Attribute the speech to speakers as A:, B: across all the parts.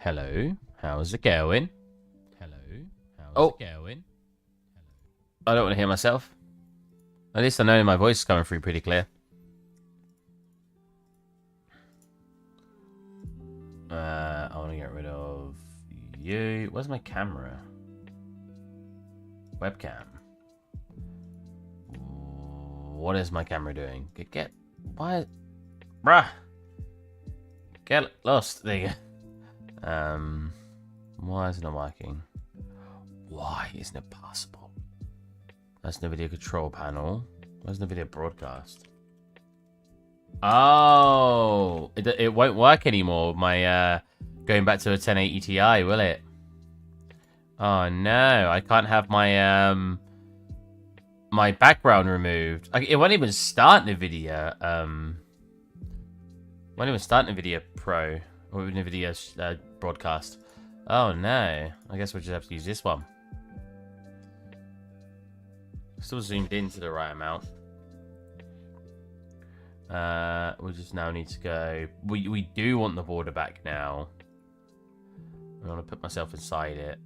A: Hello, how's it going? Hello, how's it going? I don't want to hear myself. At least I know my voice is coming through pretty clear. I want to get rid of you. Where's my camera? Webcam. What is my camera doing? Why? Bruh. Get lost. There you go. Why is it not working? Why isn't it possible? That's the video control panel. Where's the video broadcast? Oh, it won't work anymore. My going back to a 1080 Ti, will it? Oh no, I can't have my my background removed. It won't even start NVIDIA. Won't even start NVIDIA Pro or NVIDIA broadcast. Oh no, I guess we'll just have to use this one. Still zoomed into the right amount. We just now need to go. We do want the border back now. I want to put myself inside it.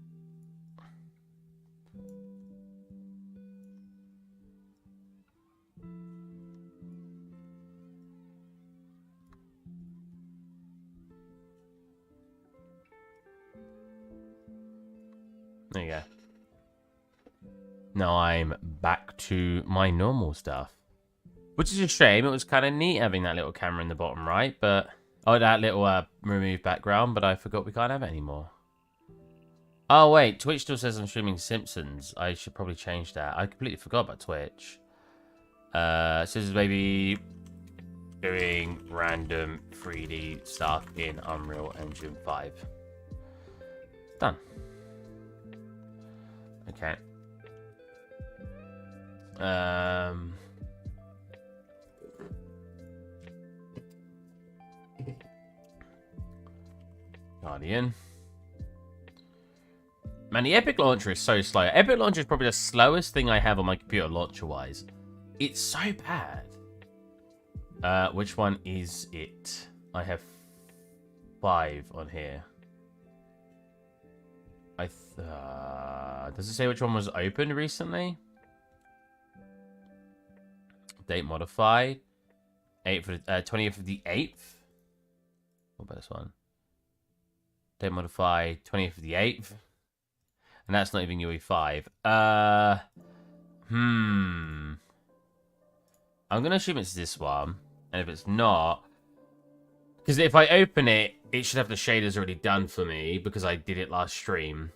A: There you go. Now I'm back to my normal stuff. Which is a shame. It was kind of neat having that little camera in the bottom right, but... Oh, that little remove background, but I forgot we can't have it anymore. Oh, wait. Twitch still says I'm streaming Simpsons. I should probably change that. I completely forgot about Twitch. It says maybe doing random 3D stuff in Unreal Engine 5. Done. Okay. Guardian. Man, the Epic Launcher is so slow. Epic Launcher is probably the slowest thing I have on my computer launcher-wise. It's so bad. Which one is it? I have 5 on here. Does it say which one was opened recently? Date modified. 20th of the 8th. What about this one? Date modified 20th of the 8th. And that's not even UE5. I'm gonna assume it's this one. And if it's not, because if I open it, it should have the shaders already done for me because I did it last stream.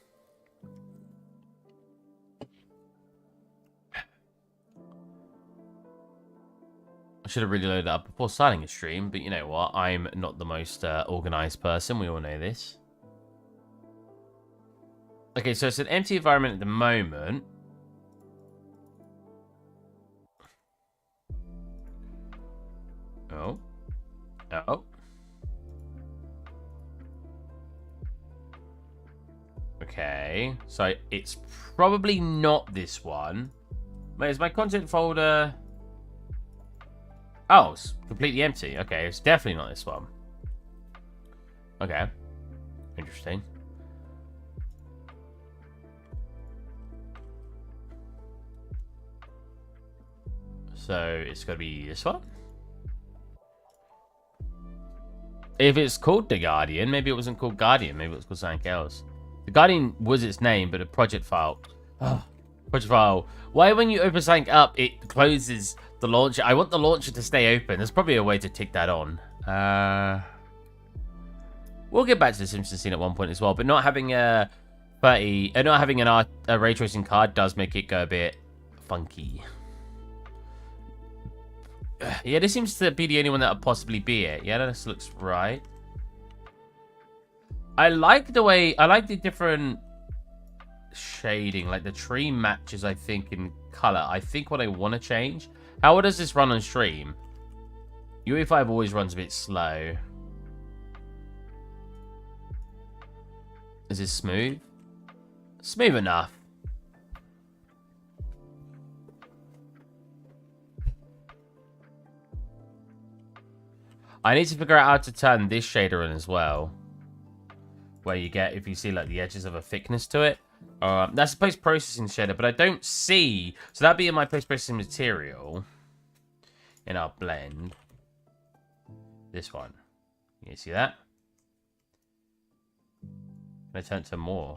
A: I should have really loaded it up before starting a stream, but you know what? I'm not the most organized person. We all know this. Okay, so it's an empty environment at the moment. Oh. Oh. Okay, so it's probably not this one. Wait, is my content folder... Oh, it's completely empty. Okay, it's definitely not this one. Okay. Interesting. So, it's got to be this one? If it's called The Guardian, maybe it wasn't called Guardian. Maybe it was called something else. The Guardian was its name, but a project file... Oh, project file. Why when you open something up, it closes the launcher? I want the launcher to stay open. There's probably a way to tick that on. We'll get back to the Simpsons scene at one point as well, but not having a not having a ray tracing card does make it go a bit funky. Yeah, this seems to be the only one that would possibly be it. Yeah, this looks right. I like the different shading. Like the tree matches, I think, in color. I think what I want to change. How does this run on stream? UE5 always runs a bit slow. Is this smooth? Smooth enough. I need to figure out how to turn this shader on as well. where you get, if you see like the edges of a thickness to it. That's a post-processing shader, but I don't see, so that'd be in my post-processing material in our blend. This one, you see that? Can I turn to more?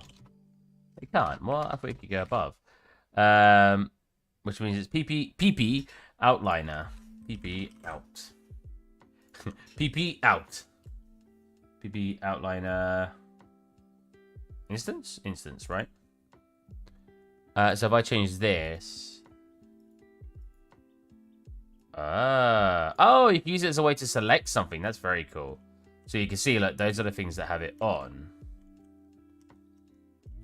A: It can't. Well, I thought it could go above. Which means it's PP outliner. PP out. PP out. PP outliner. Instance, right? So if I change this. Oh, you can use it as a way to select something. That's very cool. So you can see, like, those are the things that have it on.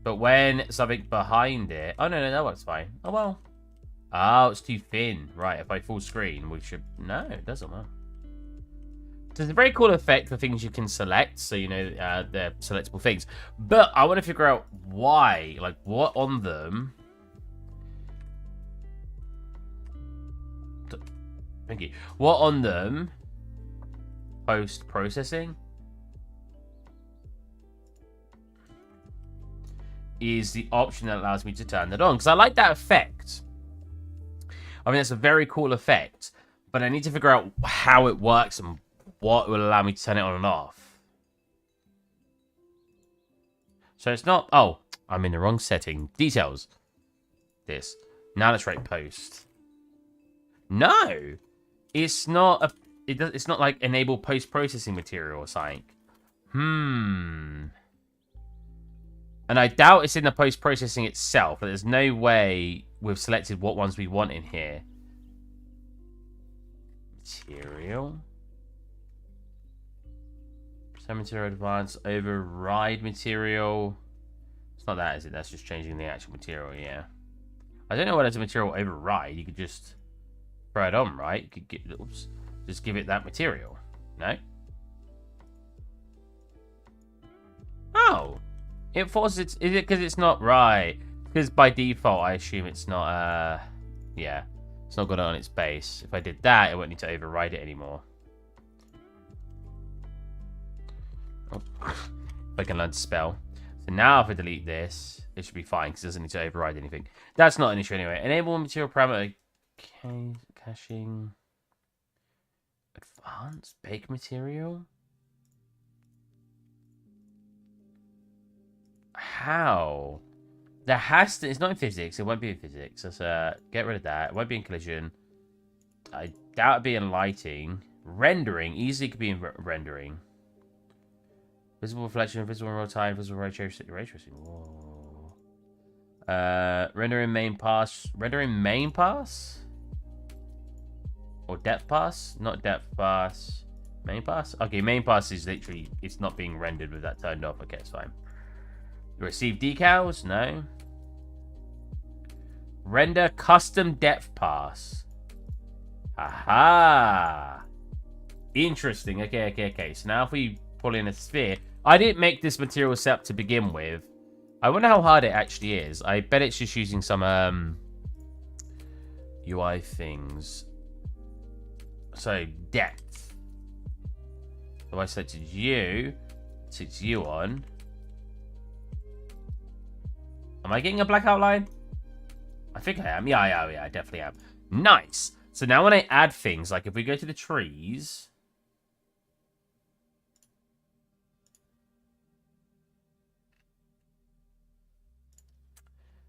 A: But when something behind it... Oh, no, that works fine. Oh, well. Oh, it's too thin. Right, if I full screen, we should... No, it doesn't work. So it's a very cool effect for things you can select. So, you know, they're selectable things. But I want to figure out why. Like, what on them... Thank you. What on them... Post-processing... is the option that allows me to turn that on. Because I like that effect. I mean, it's a very cool effect. But I need to figure out how it works and what will allow me to turn it on and off. So it's not... Oh, I'm in the wrong setting. Details. This. Now let's write post. No! It's not a... It's not like enable post-processing material or something. And I doubt it's in the post-processing itself. But there's no way we've selected what ones we want in here. Material. So material advance. Override material. It's not that, is it? That's just changing the actual material, yeah. I don't know what it's a material override. You could just throw it on, right? You could get, oops, just give it that material. No? Oh! It forces it... Is it because it's not right? Because by default, I assume it's not, yeah. It's not got it on its base. If I did that, it won't need to override it anymore. Oh. If I can learn to spell. So now if I delete this, it should be fine because it doesn't need to override anything. That's not an issue anyway. Enable material parameter. Okay, caching. Advanced bake material? How? There has to... It's not in physics. It won't be in physics. So get rid of that. It won't be in collision. I doubt it'd be in lighting. Rendering. Easily could be in rendering. Visible reflection, visible real time, visible ray tracing. Whoa. Rendering main pass. Rendering main pass? Or depth pass? Not depth pass. Main pass? Okay, main pass is literally... It's not being rendered with that turned off. Okay, it's fine. Receive decals? No. Render custom depth pass. Aha. Interesting. Okay. So now if we pull in a sphere. I didn't make this material set to begin with. I wonder how hard it actually is. I bet it's just using some UI things. So depth. If I selected you, it's you on. Am I getting a black outline? I think I am. Yeah, I definitely am. Nice. So now when I add things, like if we go to the trees...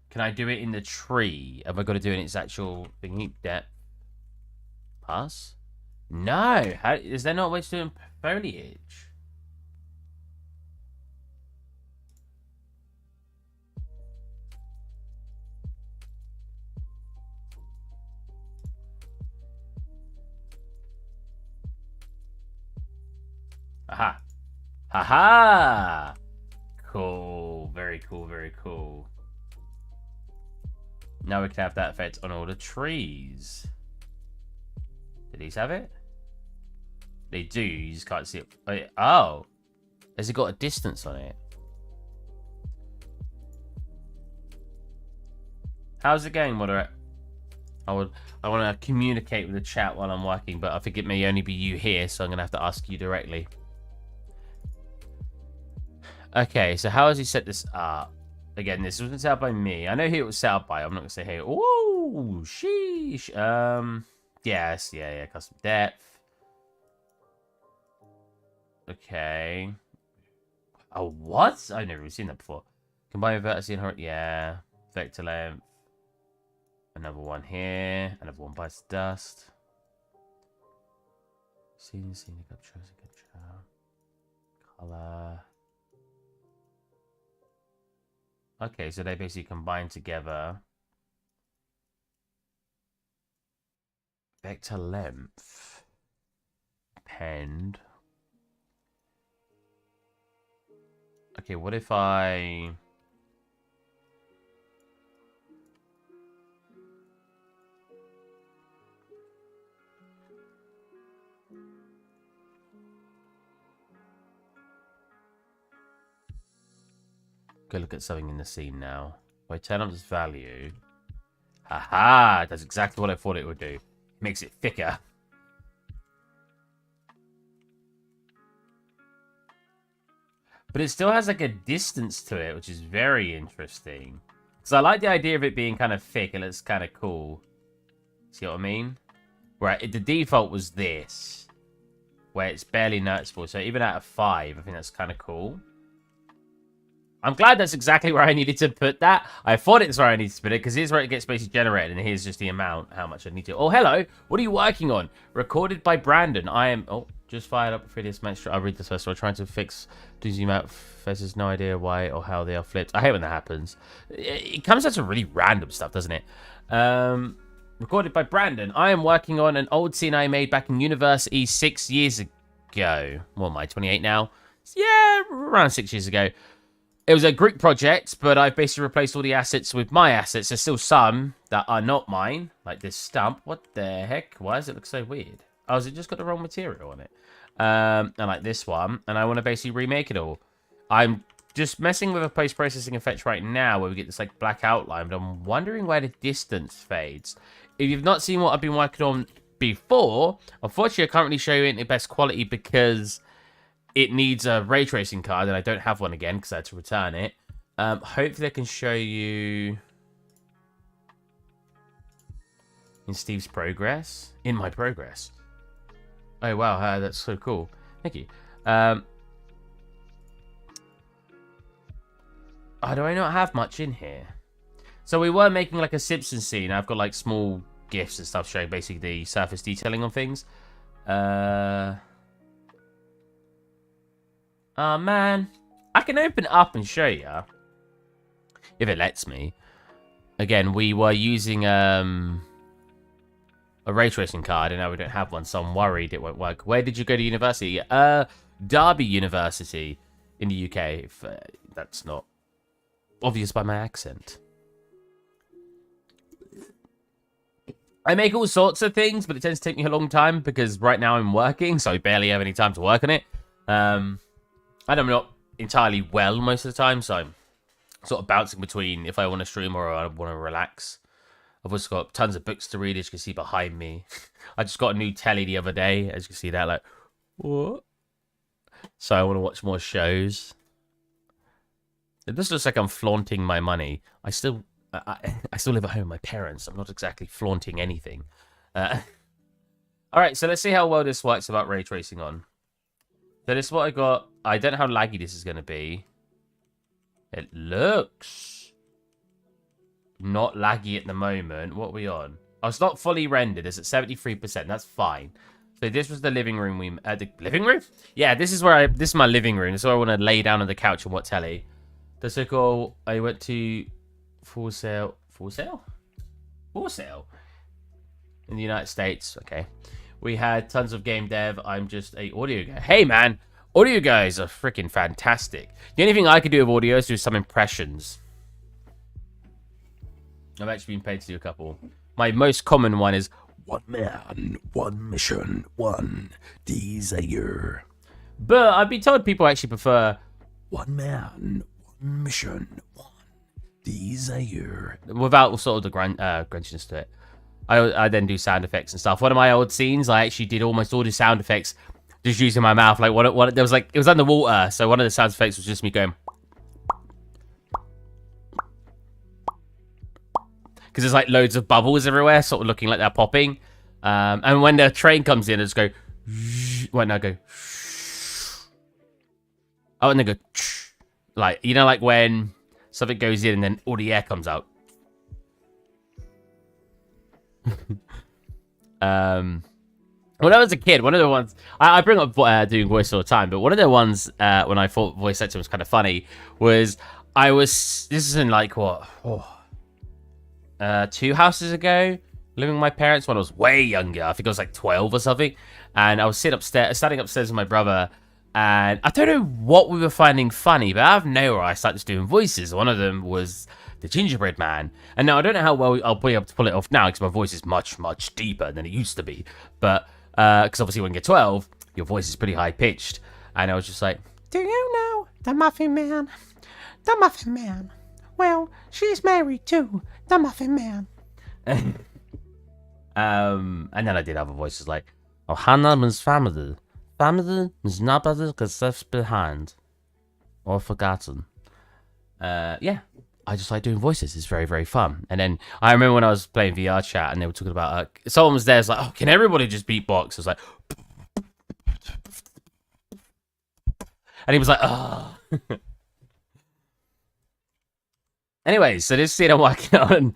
A: Can I do it in the tree? Have I got to do it in its actual thingy? Depth. Pass? No. How, is there not a way to do it in foliage? Aha. Haha. Cool. Very cool. Very cool. Now we can have that effect on all the trees. Do these have it? They do. You just can't see it. Oh. Has it got a distance on it? How's it going, moderate? I want to communicate with the chat while I'm working, but I think it may only be you here, so I'm going to have to ask you directly. Okay, so how has he set this up? Again, this wasn't set up by me. I know who it was set up by. I'm not gonna say hey. Oh, sheesh. Yes, yeah, custom depth. Okay. Oh, what? I've never even seen that before. Combine vertex and horizontal. Yeah. Vector length. Another one here. Another one bites dust. Scene, capture. Color. Okay, so they basically combine together. Vector length. Append. Okay, what if I... Go look at something in the scene now. If I turn on this value... Haha! That's exactly what I thought it would do. It makes it thicker. But it still has like a distance to it, which is very interesting. Because I like the idea of it being kind of thick. It looks kind of cool. See what I mean? Right, the default was this. Where it's barely noticeable. So even out of 5, I think that's kind of cool. I'm glad that's exactly where I needed to put that. I thought it's where I needed to put it, because here's where it gets basically generated, and here's just the amount, how much I need to... Oh, hello! What are you working on? Recorded by Brandon. I am... Oh, just fired up a previous match. I'll read this first. So I'm trying to fix... Do zoom out. There's no idea why or how they are flipped. I hate when that happens. It comes out to really random stuff, doesn't it? Recorded by Brandon. I am working on an old scene I made back in university 6 years ago. What am I, 28 now? Yeah, around 6 years ago. It was a Greek project, but I've basically replaced all the assets with my assets. There's still some that are not mine, like this stump. What the heck? Why does it look so weird? Oh, has it just got the wrong material on it? And like this one, and I want to basically remake it all. I'm just messing with a post-processing effect right now where we get this like black outline, but I'm wondering why the distance fades. If you've not seen what I've been working on before, unfortunately I can't really show you it in the best quality because... it needs a ray tracing card, and I don't have one again because I had to return it. Hopefully I can show you in Steve's progress. In my progress. Oh, wow. That's so cool. Thank you. Oh, do I not have much in here? So we were making like a Simpsons scene. I've got like small GIFs and stuff showing basically the surface detailing on things. Oh, man. I can open it up and show you. If it lets me. Again, we were using a ray tracing card, and now we don't have one, so I'm worried it won't work. Where did you go to university? Derby University in the UK. If that's not obvious by my accent. I make all sorts of things, but it tends to take me a long time, because right now I'm working, so I barely have any time to work on it. And I'm not entirely well most of the time, so I'm sort of bouncing between if I want to stream or I want to relax. I've also got tons of books to read, as you can see behind me. I just got a new telly the other day, as you can see that, like, what? So I want to watch more shows. It just looks like I'm flaunting my money. I still live at home with my parents. I'm not exactly flaunting anything. Alright, so let's see how well this works about ray tracing on. So this is what I got. I don't know how laggy this is going to be. It looks not laggy at the moment. What are we on? Oh, it's not fully rendered. It's at 73%. That's fine. So this was the living room. The living room? Yeah, this is where this is my living room. This is where I want to lay down on the couch and watch telly. That's so cool. I went to Full Sail. Full Sail? Full Sail? In the United States. Okay. We had tons of game dev. I'm just a audio guy. Hey, man. Audio guys are freaking fantastic. The only thing I could do with audio is do some impressions. I've actually been paid to do a couple. My most common one is, one man, one mission, one desire. But I've been told people actually prefer, one man, one mission, one desire. Without sort of the grunchiness to it. I then do sound effects and stuff. One of my old scenes, I actually did almost all the sound effects just using my mouth. Like what there was like it was underwater, so one of the sound effects was just me going. Because there's like loads of bubbles everywhere, sort of looking like they're popping. And when the train comes in, I just go. Wait, no, go. Oh, and then go. Like, you know, like when something goes in and then all the air comes out. When I was a kid, one of the ones I bring up doing voice all the time, but one of the ones when I thought voice acting was kind of funny was this is in like what 2 houses ago, living with my parents when I was way younger. I think I was like 12 or something, and I was standing upstairs with my brother, and I don't know what we were finding funny, but out of nowhere I started just doing voices. One of them was the gingerbread man, and now I don't know how well I'll be able to pull it off now because my voice is much deeper than it used to be, but because obviously when you're 12 your voice is pretty high pitched, and I was just like, do you know the Muffin Man? The Muffin Man, well, she's married too, the Muffin Man. And then I did other voices like, oh, Hannah is family is nobody because left behind or forgotten. Yeah, I just like doing voices. It's very fun. And then I remember when I was playing VR chat and they were talking about someone was there. It's like, oh, can everybody just beatbox? I was like, and he was like, oh. Anyways, so this scene I'm working on.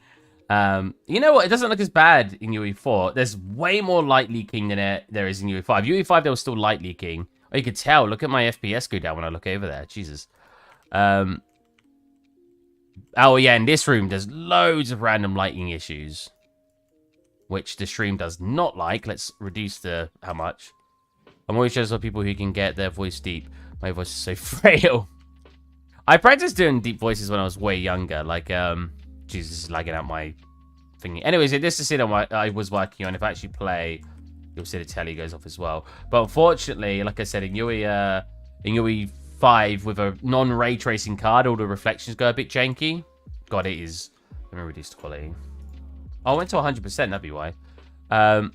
A: You know what? It doesn't look as bad in UE4. There's way more light leaking than there is in UE5. UE5 there was still light leaking. Oh, you could tell. Look at my FPS go down when I look over there. Jesus. Oh, yeah, in this room, there's loads of random lighting issues, which the stream does not like. Let's reduce the how much. I'm always jealous of people who can get their voice deep. My voice is so frail. I practiced doing deep voices when I was way younger. Like, Jesus, this is lagging out my thingy. Anyways, this is it I was working on. If I actually play, you'll see the telly goes off as well. But unfortunately, like I said, in UE 5 with a non-ray tracing card, all the reflections go a bit janky. God, it is. Let me reduce the quality. Oh, I went to 100%. That'd be why. I've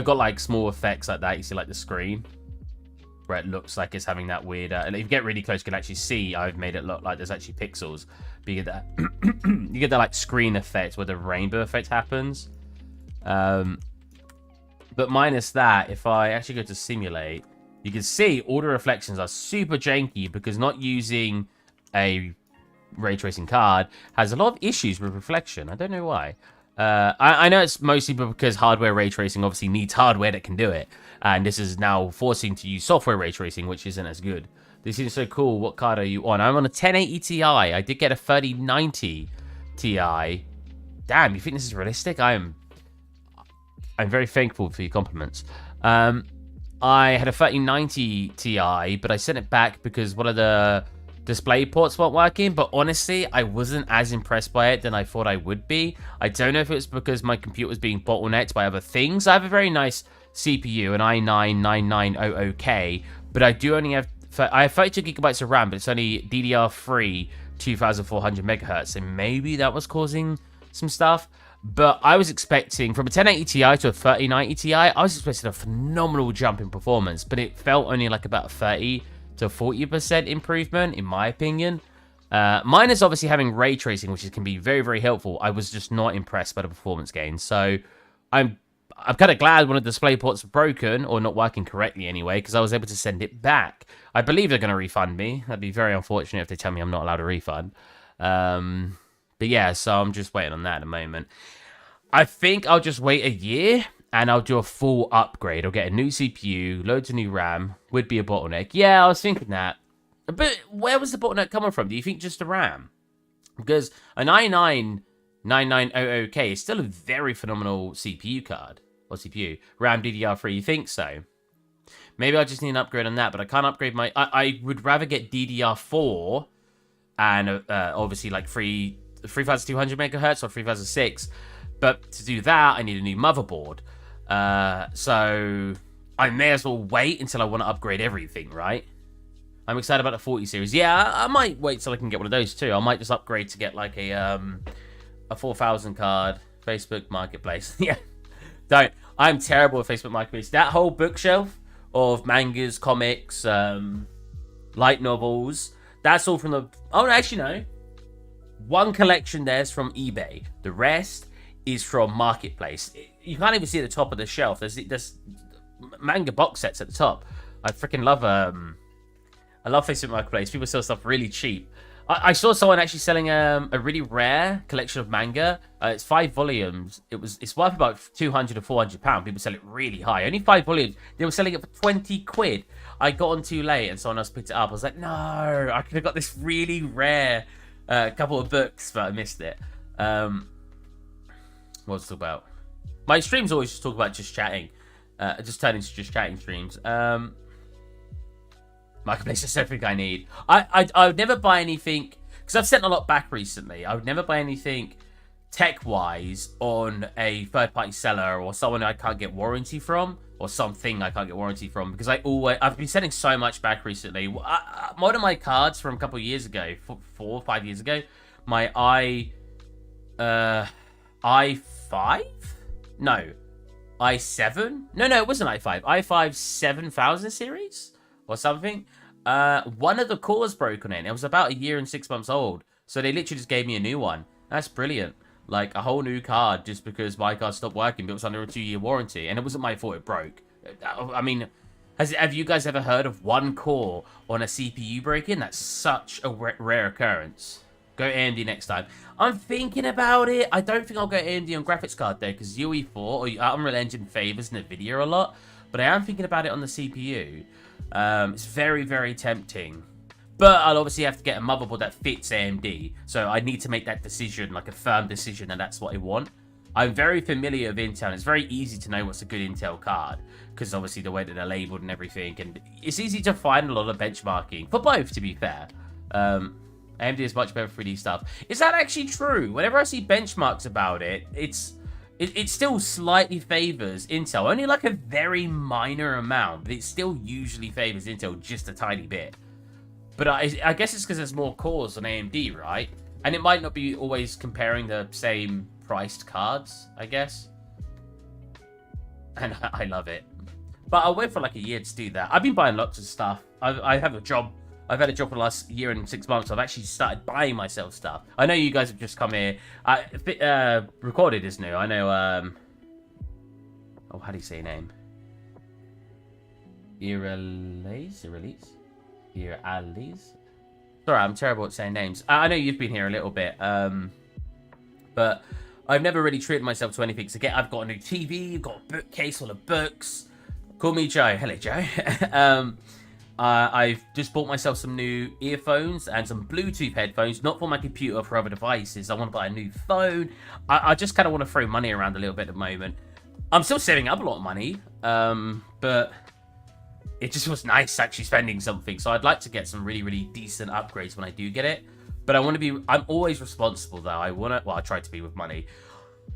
A: got like small effects like that. You see, like the screen where it looks like it's having that weird. And if you get really close, you can actually see I've made it look like there's actually pixels. But you get that, you get that like screen effect where the rainbow effect happens. But minus that, if I actually go to simulate, you can see all the reflections are super janky because not using a ray tracing card has a lot of issues with reflection. I don't know why. I know it's mostly because hardware ray tracing obviously needs hardware that can do it. And this is now forcing to use software ray tracing, which isn't as good. This seems so cool. What card are you on? I'm on a 1080 Ti. I did get a 3090 Ti. Damn, you think this is realistic? I'm very thankful for your compliments. I had a 3090 Ti, but I sent it back because one of the display ports weren't working. But honestly, I wasn't as impressed by it than I thought I would be. I don't know if it was because my computer was being bottlenecked by other things. I have a very nice CPU, an i9-9900K, but I do only have... I have 32 gigabytes of RAM, but it's only DDR3 2400 megahertz, and maybe that was causing some stuff. But I was expecting, from a 1080 Ti to a 3090 Ti, I was expecting a phenomenal jump in performance, but it felt only like about 30 to 40% improvement, in my opinion. Mine is obviously having ray tracing, which can be very helpful. I was just not impressed by the performance gain. So I'm kind of glad one of the display ports were broken, or not working correctly anyway, because I was able to send it back. I believe they're going to refund me. That'd be very unfortunate if they tell me I'm not allowed a refund. But yeah, so I'm just waiting on that at the moment. I think I'll just wait a year and I'll do a full upgrade. I'll get a new CPU, loads of new RAM, would be a bottleneck. Yeah, I was thinking that. But where was the bottleneck coming from? Do you think just the RAM? Because an i9-9900K is still a very phenomenal CPU card. Or CPU. RAM DDR3, you think so? Maybe I just need an upgrade on that, but I can't upgrade my... I would rather get DDR4 and obviously like 3200 megahertz or 3006. But to do that, I need a new motherboard. So I may as well wait until I want to upgrade everything, right? I'm excited about the 40 series. Yeah, I might wait till I can get one of those too. I might just upgrade to get like a 4000 card. Facebook Marketplace. Yeah. Don't. I'm terrible at Facebook Marketplace. That whole bookshelf of mangas, comics, light novels. That's all from the... Oh, actually, no. One collection there's from eBay. The rest is from Marketplace. You can't even see at the top of the shelf. There's manga box sets at the top. I freaking love I love Facebook Marketplace. People sell stuff really cheap. I saw someone actually selling a really rare collection of manga. It's 5 volumes. It's worth about £200 to £400. People sell it really high. Only 5 volumes. They were selling it for 20 quid. I got on too late and someone else picked it up. I was like, no, I could have got this really rare couple of books, but I missed it. What's it about? My streams always just talk about just chatting. Just turn into just chatting streams. Marketplace is everything I need. I would never buy anything, because I've sent a lot back recently. I would never buy anything tech-wise on a third-party seller or someone I can't get warranty from, or something I can't get warranty from, because I've been sending so much back recently. One of my cards from a couple of years ago, 4 or 5 years ago, my i5? No. i7? No, it wasn't i5. i5 7000 series? Or something. One of the cores broke on it. It was about 1 year and 6 months old. So they literally just gave me a new one. That's brilliant. Like, a whole new card just because my card stopped working, but it was under a 2-year warranty. And it wasn't my fault it broke. I mean, have you guys ever heard of one core on a CPU breaking? That's such a rare occurrence. Go AMD next time. I'm thinking about it. I don't think I'll go AMD on graphics card though, because UE4 or Unreal Engine favors NVIDIA a lot. But I am thinking about it on the CPU. It's very, very tempting. But I'll obviously have to get a motherboard that fits AMD. So I need to make that decision, like a firm decision, and that's what I want. I'm very familiar with Intel, and it's very easy to know what's a good Intel card. Because obviously the way that they're labeled and everything. And it's easy to find a lot of benchmarking. For both, to be fair. AMD is much better for 3D stuff. Is that actually true? Whenever I see benchmarks about it, it still slightly favors Intel. Only like a very minor amount, but it still usually favors Intel just a tiny bit. But I guess it's because there's more cores on AMD, right? And it might not be always comparing the same priced cards, I guess. And I love it. But I'll wait for like a year to do that. I've been buying lots of stuff. I have a job. I've had a job for the last 1 year and 6 months. I've actually started buying myself stuff. I know you guys have just come here. Recorded is new. I know, oh, how do you say your name? Iralise? Sorry, I'm terrible at saying names. I know you've been here a little bit. But I've never really treated myself to anything. So I've got a new TV. I've got a bookcase full of books. Call me Joe. Hello, Joe. I've just bought myself some new earphones and some Bluetooth headphones, not for my computer, for other devices. I want to buy a new phone. I just kind of want to throw money around a little bit at the moment. I'm still saving up a lot of money, but it just was nice actually spending something. So I'd like to get some really, really decent upgrades when I do get it. But I'm always responsible though. I try to be with money.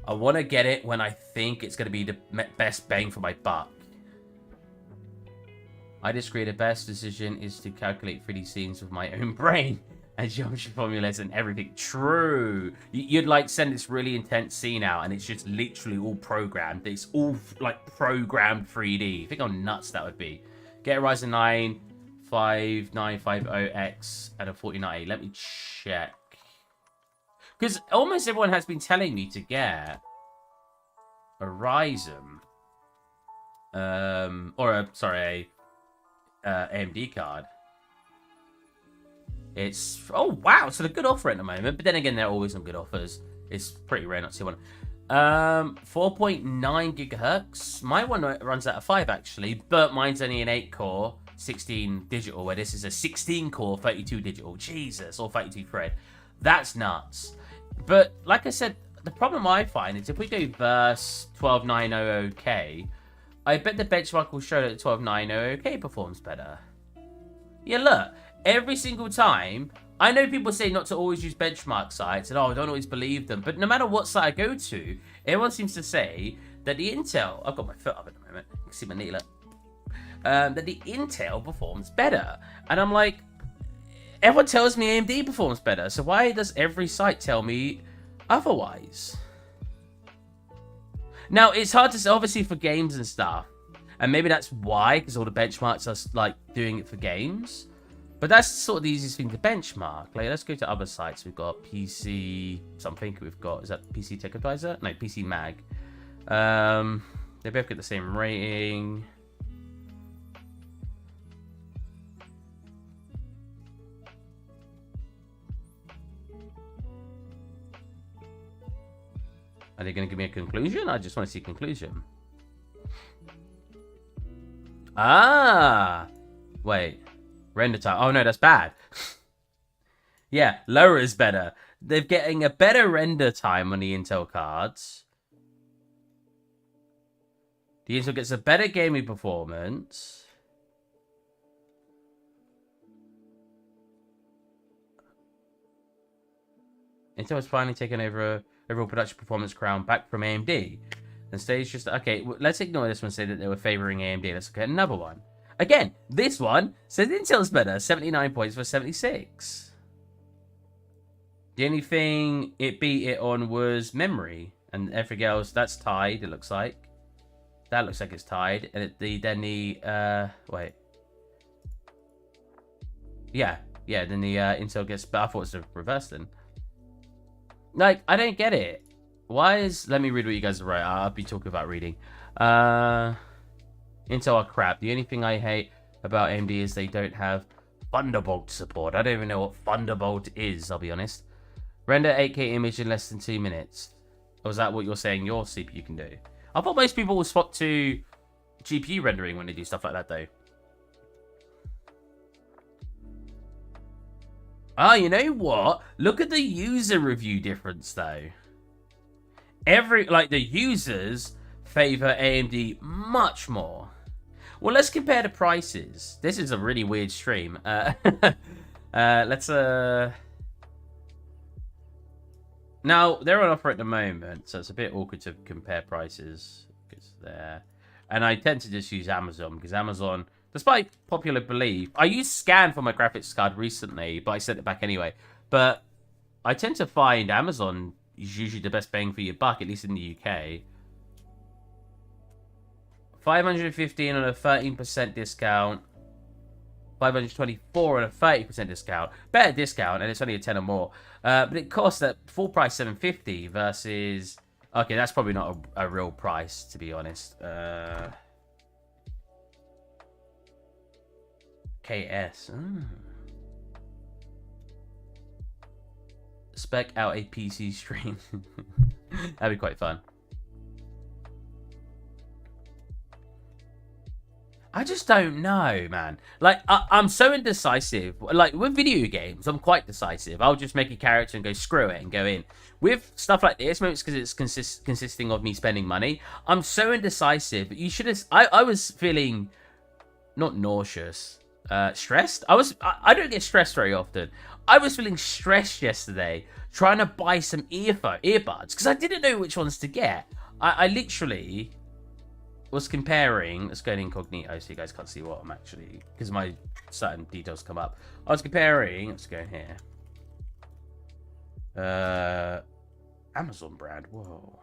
A: I want to get it when I think it's going to be the best bang for my buck. I disagree. The best decision is to calculate 3D scenes with my own brain and geometry formulas and everything. True. You'd like send this really intense scene out and it's just literally all programmed. It's all like programmed 3D. Think how nuts that would be. Get a Ryzen 9 5950X and a 4090. Let me check. Because almost everyone has been telling me to get a Ryzen. AMD card. It's, oh wow, it's a good offer at the moment, but then again, they're always on good offers. It's pretty rare not to see one. 4.9 gigahertz. My one runs out of 5 actually, but mine's only an 8-core 16 digital, where this is a 16-core 32 digital. Jesus, or 32 thread. That's nuts. But like I said, the problem I find is if we go verse 12900K, I bet the benchmark will show that the 12900K performs better. Yeah, look, every single time, I know people say not to always use benchmark sites, and don't always believe them, but no matter what site I go to, everyone seems to say that the Intel, I've got my foot up at the moment, you can see my knee, look, that the Intel performs better. And I'm like, everyone tells me AMD performs better, so why does every site tell me otherwise? Now, it's hard to say, obviously, for games and stuff. And maybe that's why, because all the benchmarks are like doing it for games. But that's sort of the easiest thing to benchmark. Like, let's go to other sites. We've got PC something. We've got, is that PC Tech Advisor? No, PC Mag. They both get the same rating. Are they going to give me a conclusion? I just want to see a conclusion. Ah! Wait. Render time. Oh, no, that's bad. Yeah, lower is better. They're getting a better render time on the Intel cards. The Intel gets a better gaming performance. Intel has finally taken over a overall production performance crown back from AMD. And stage just... Okay, let's ignore this one and say that they were favoring AMD. Let's look at another one. Again, this one says Intel's better. 79 points for 76. The only thing it beat it on was memory. And everything else, that's tied, it looks like. That looks like it's tied. And wait. Yeah, then the Intel gets... But I thought it was the reverse then. Like, I don't get it. Why is... Let me read what you guys write. I'll be talking about reading. Intel are crap. The only thing I hate about AMD is they don't have Thunderbolt support. I don't even know what Thunderbolt is, I'll be honest. Render 8K image in less than 2 minutes. Or is that what you're saying your CPU can do? I thought most people will swap to GPU rendering when they do stuff like that, though. Ah, you know what? Look at the user review difference, though. The users favor AMD much more. Well, let's compare the prices. This is a really weird stream. Let's Now, they're on offer at the moment, so it's a bit awkward to compare prices. Because there. And I tend to just use Amazon, because Amazon, despite popular belief, I used Scan for my graphics card recently, but I sent it back anyway. But I tend to find Amazon is usually the best bang for your buck, at least in the UK. 515 on a 13% discount. 524 on a 30% discount. Better discount, and it's only a 10 or more. But it costs at full price $750 versus... Okay, that's probably not a real price, to be honest. KS. Spec out a PC stream. That'd be quite fun. I just don't know, man. Like, I'm so indecisive. Like, with video games, I'm quite decisive. I'll just make a character and go screw it and go in. With stuff like this, maybe it's because it's consisting of me spending money. I'm so indecisive. You should have... I was feeling... Not nauseous. Stressed? I don't get stressed very often. I was feeling stressed yesterday trying to buy some earbuds because I didn't know which ones to get. I literally... was comparing, let's go in incognito so you guys can't see what I'm actually, because my certain details come up. I was comparing, let's go in here. Amazon brand, whoa.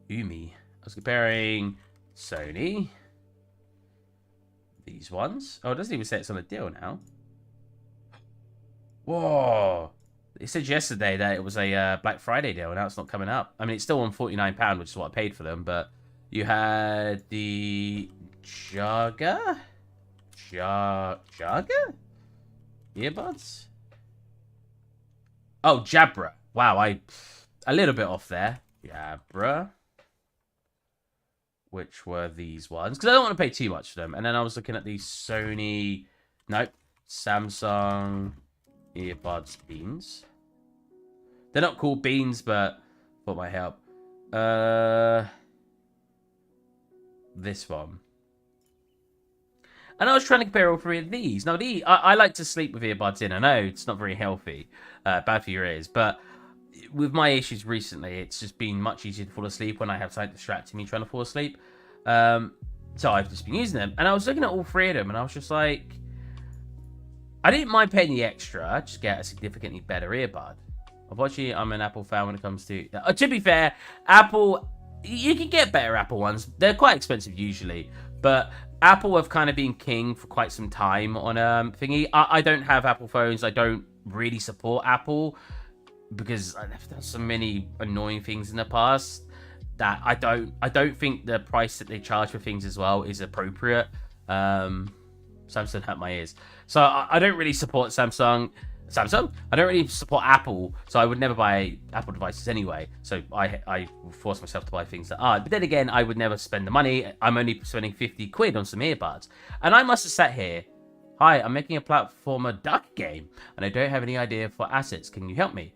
A: Umi. I was comparing Sony. These ones. Oh, it doesn't even say it's on a deal now. Whoa. It said yesterday that it was a Black Friday deal, and now it's not coming up. I mean, it's still on £49, which is what I paid for them, but... You had the Jaga earbuds. Oh, Jabra. Wow, a little bit off there. Jabra, which were these ones because I don't want to pay too much for them. And then I was looking at these Sony, nope, Samsung earbuds beans. They're not called beans, but thought might help. This one. And I was trying to compare all three of these. Now, I like to sleep with earbuds in. I know it's not very healthy, bad for your ears, but with my issues recently, it's just been much easier to fall asleep when I have something distracting me trying to fall asleep. So I've just been using them. And I was looking at all three of them, and I was just like, I didn't mind paying the extra, just get a significantly better earbud. Unfortunately, I'm an Apple fan when it comes to... to be fair, Apple You can get better Apple ones. They're quite expensive usually, but Apple have kind of been king for quite some time on thingy. I don't have Apple phones. I don't really support Apple because I've done so many annoying things in the past that I don't think the price that they charge for things as well is appropriate. Samsung hurt my ears. So I don't really support Samsung. I don't really support Apple, so I would never buy Apple devices anyway. So I force myself to buy things that are. But then again, I would never spend the money. I'm only spending 50 quid on some earbuds. And I must have sat here. Hi, I'm making a platformer duck game, and I don't have any idea for assets. Can you help me?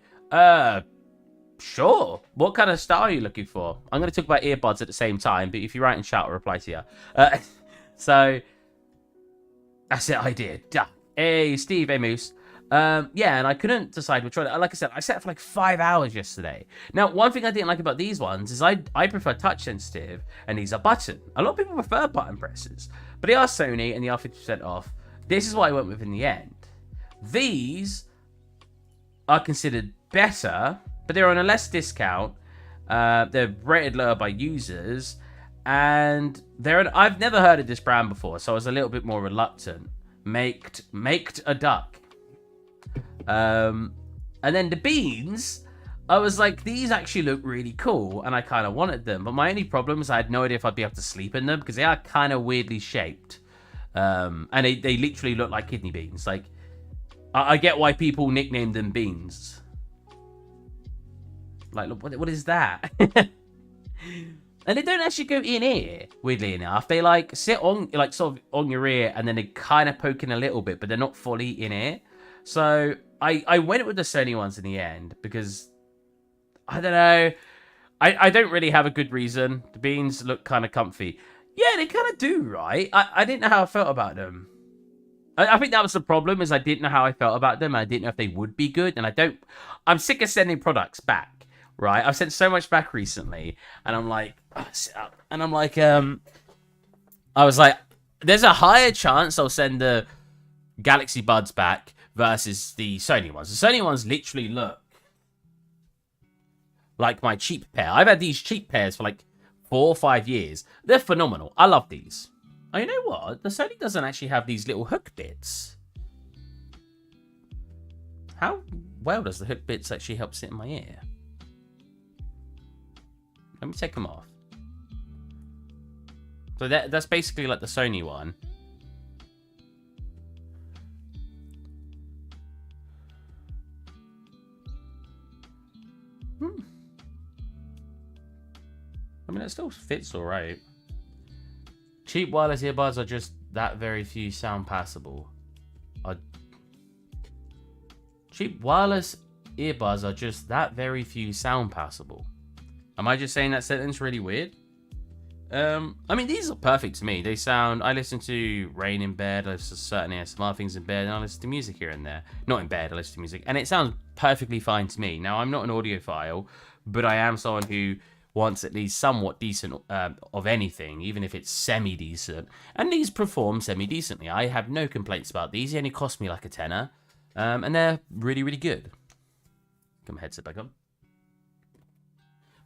A: Sure. What kind of style are you looking for? I'm going to talk about earbuds at the same time, but if you write in chat, I'll reply to you. So, that's the idea. Duh. Hey, Steve. Hey, Moose. Yeah, and I couldn't decide which one. Like I said, I sat for like 5 hours yesterday. Now, one thing I didn't like about these ones is I prefer touch sensitive, and these are button. A lot of people prefer button presses, but they are Sony, and they are 50% off. This is what I went with in the end. These are considered better, but they're on a less discount. They're rated lower by users, and I've never heard of this brand before, so I was a little bit more reluctant. Maked a duck. And then the beans, I was like, these actually look really cool, and I kind of wanted them. But my only problem is I had no idea if I'd be able to sleep in them because they are kind of weirdly shaped. And they literally look like kidney beans. Like, I get why people nicknamed them beans. Like, look, what is that? And they don't actually go in here, weirdly enough. They, like, sit on, like, sort of on your ear, and then they kind of poke in a little bit, but they're not fully in here. So, I went with the Sony ones in the end, because, I don't know, I don't really have a good reason. The beans look kind of comfy. Yeah, they kind of do, right? I didn't know how I felt about them. I think that was the problem, is I didn't know how I felt about them, and I didn't know if they would be good, and I'm sick of sending products back, right? I've sent so much back recently, and I'm like, I was like, there's a higher chance I'll send the Galaxy Buds back versus the Sony ones. The Sony ones literally look like my cheap pair. I've had these cheap pairs for like 4 or 5 years. They're phenomenal. I love these. Oh, you know what? The Sony doesn't actually have these little hook bits. How well does the hook bits actually help sit in my ear? Let me take them off. So that's basically like the Sony one. I mean, it still fits alright. Cheap wireless earbuds are just that very few sound passable. Cheap wireless earbuds are just that very few sound passable. Am I just saying that sentence really weird? I mean, these are perfect to me. They sound... I listen to rain in bed, I listen to certain ASMR things in bed, and I listen to music here and there. Not in bed, I listen to music. And it sounds perfectly fine to me. Now, I'm not an audiophile, but I am someone who wants at least somewhat decent of anything, even if it's semi-decent. And these perform semi-decently. I have no complaints about these. They only cost me like a tenner. And they're really, really good. Get my headset back on.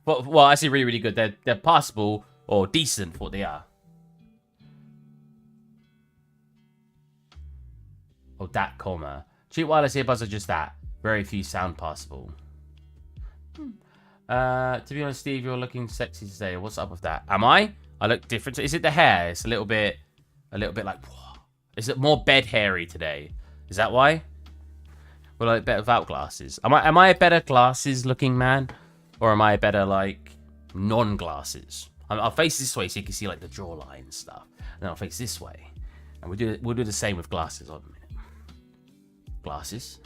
A: Well, I say really, really good. They're passable or decent for what they are. Oh, that comma. Cheap wireless earbuds are just that. Very few sound passable. To be honest, Steve, you're looking sexy today. What's up with that? Am I? I look different. Is it the hair? It's a little bit like... Is it more bed hairy today? Is that why? Well, like better without glasses. Am I a better glasses looking man? Or am I a better, like, non-glasses? I'll face this way so you can see, like, the jawline and stuff. And then I'll face this way. And we'll do the same with glasses. Hold on a minute. Glasses.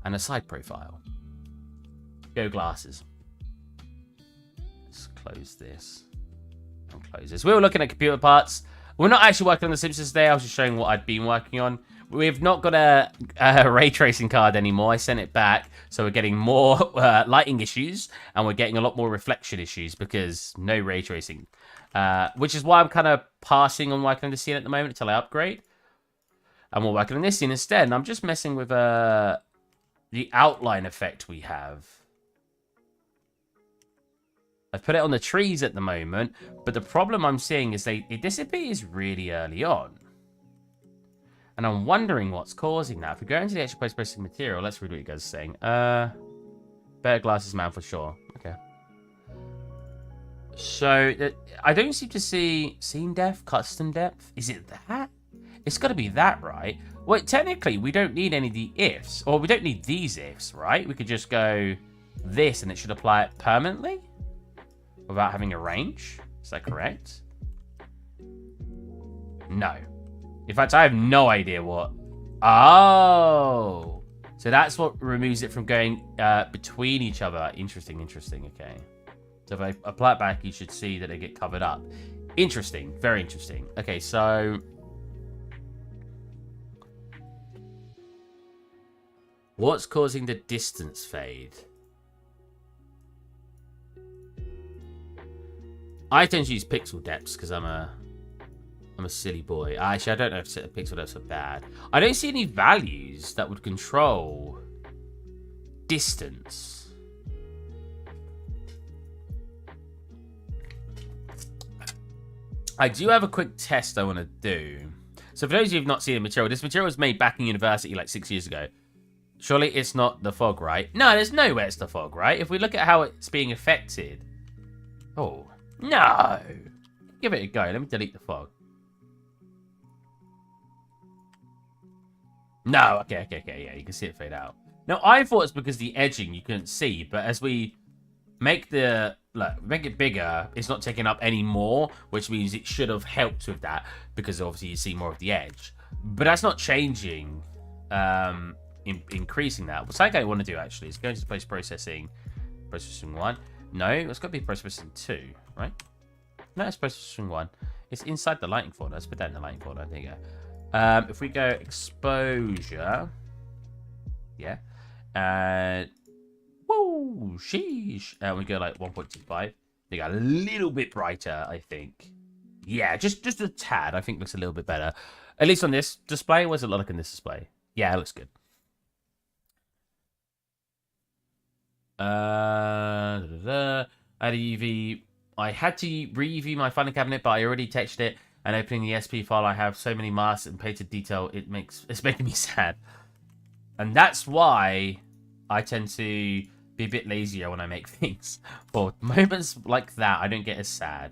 A: And a side profile. Go glasses. Let's close this. And close this. We were looking at computer parts. We're not actually working on The Simpsons today. I was just showing what I'd been working on. We've not got a ray tracing card anymore. I sent it back. So we're getting more lighting issues. And we're getting a lot more reflection issues because no ray tracing. Which is why I'm kind of passing on working on this scene at the moment until I upgrade. And we're working on this scene instead. And I'm just messing with the outline effect we have. I've put it on the trees at the moment, but the problem I'm seeing is it disappears really early on. And I'm wondering what's causing that. If we go into the extra post-processing material, let's read what you guys are saying. Better glasses man for sure. Okay. So, I don't seem to see scene depth, custom depth. Is it that? It's got to be that, right? Well, technically, we don't need any of the ifs. Or we don't need these ifs, right? We could just go this and it should apply it permanently without having a range. Is that correct? No. In fact, I have no idea what... Oh! So that's what removes it from going between each other. Interesting, okay. So if I apply it back, you should see that they get covered up. Interesting, very interesting. Okay, so... what's causing the distance fade? I tend to use pixel depths because I'm a silly boy. Actually, I don't know if pixel depths are bad. I don't see any values that would control distance. I do have a quick test I want to do. So for those of you who've not seen the material, this material was made back in university like 6 years ago. Surely it's not the fog, right? No, there's no way it's the fog, right? If we look at how it's being affected. Oh, no. Give it a go. Let me delete the fog. No, okay, yeah, you can see it fade out. Now, I thought it's because the edging you couldn't see, but as we make make it bigger, it's not taking up any more, which means it should have helped with that, because obviously you see more of the edge. But that's not changing, increasing that. What's I want to do, actually, is go into post-processing, processing 1. No, it's got to be processing 2, right? No, it's processing 1. It's inside the lighting folder. Let's put that in the lighting folder. There you go. If we go exposure, yeah, and whoa, sheesh, and we go like 1.25, they got a little bit brighter, I think. Yeah, just a tad. I think looks a little bit better, at least on this display. What does it look like in this display? Yeah, it looks good. I had a UV. I had to re-UV my filing cabinet, but I already textured it. And opening the SP file, I have so many masks and painted detail, it's making me sad. And that's why I tend to be a bit lazier when I make things. For moments like that, I don't get as sad.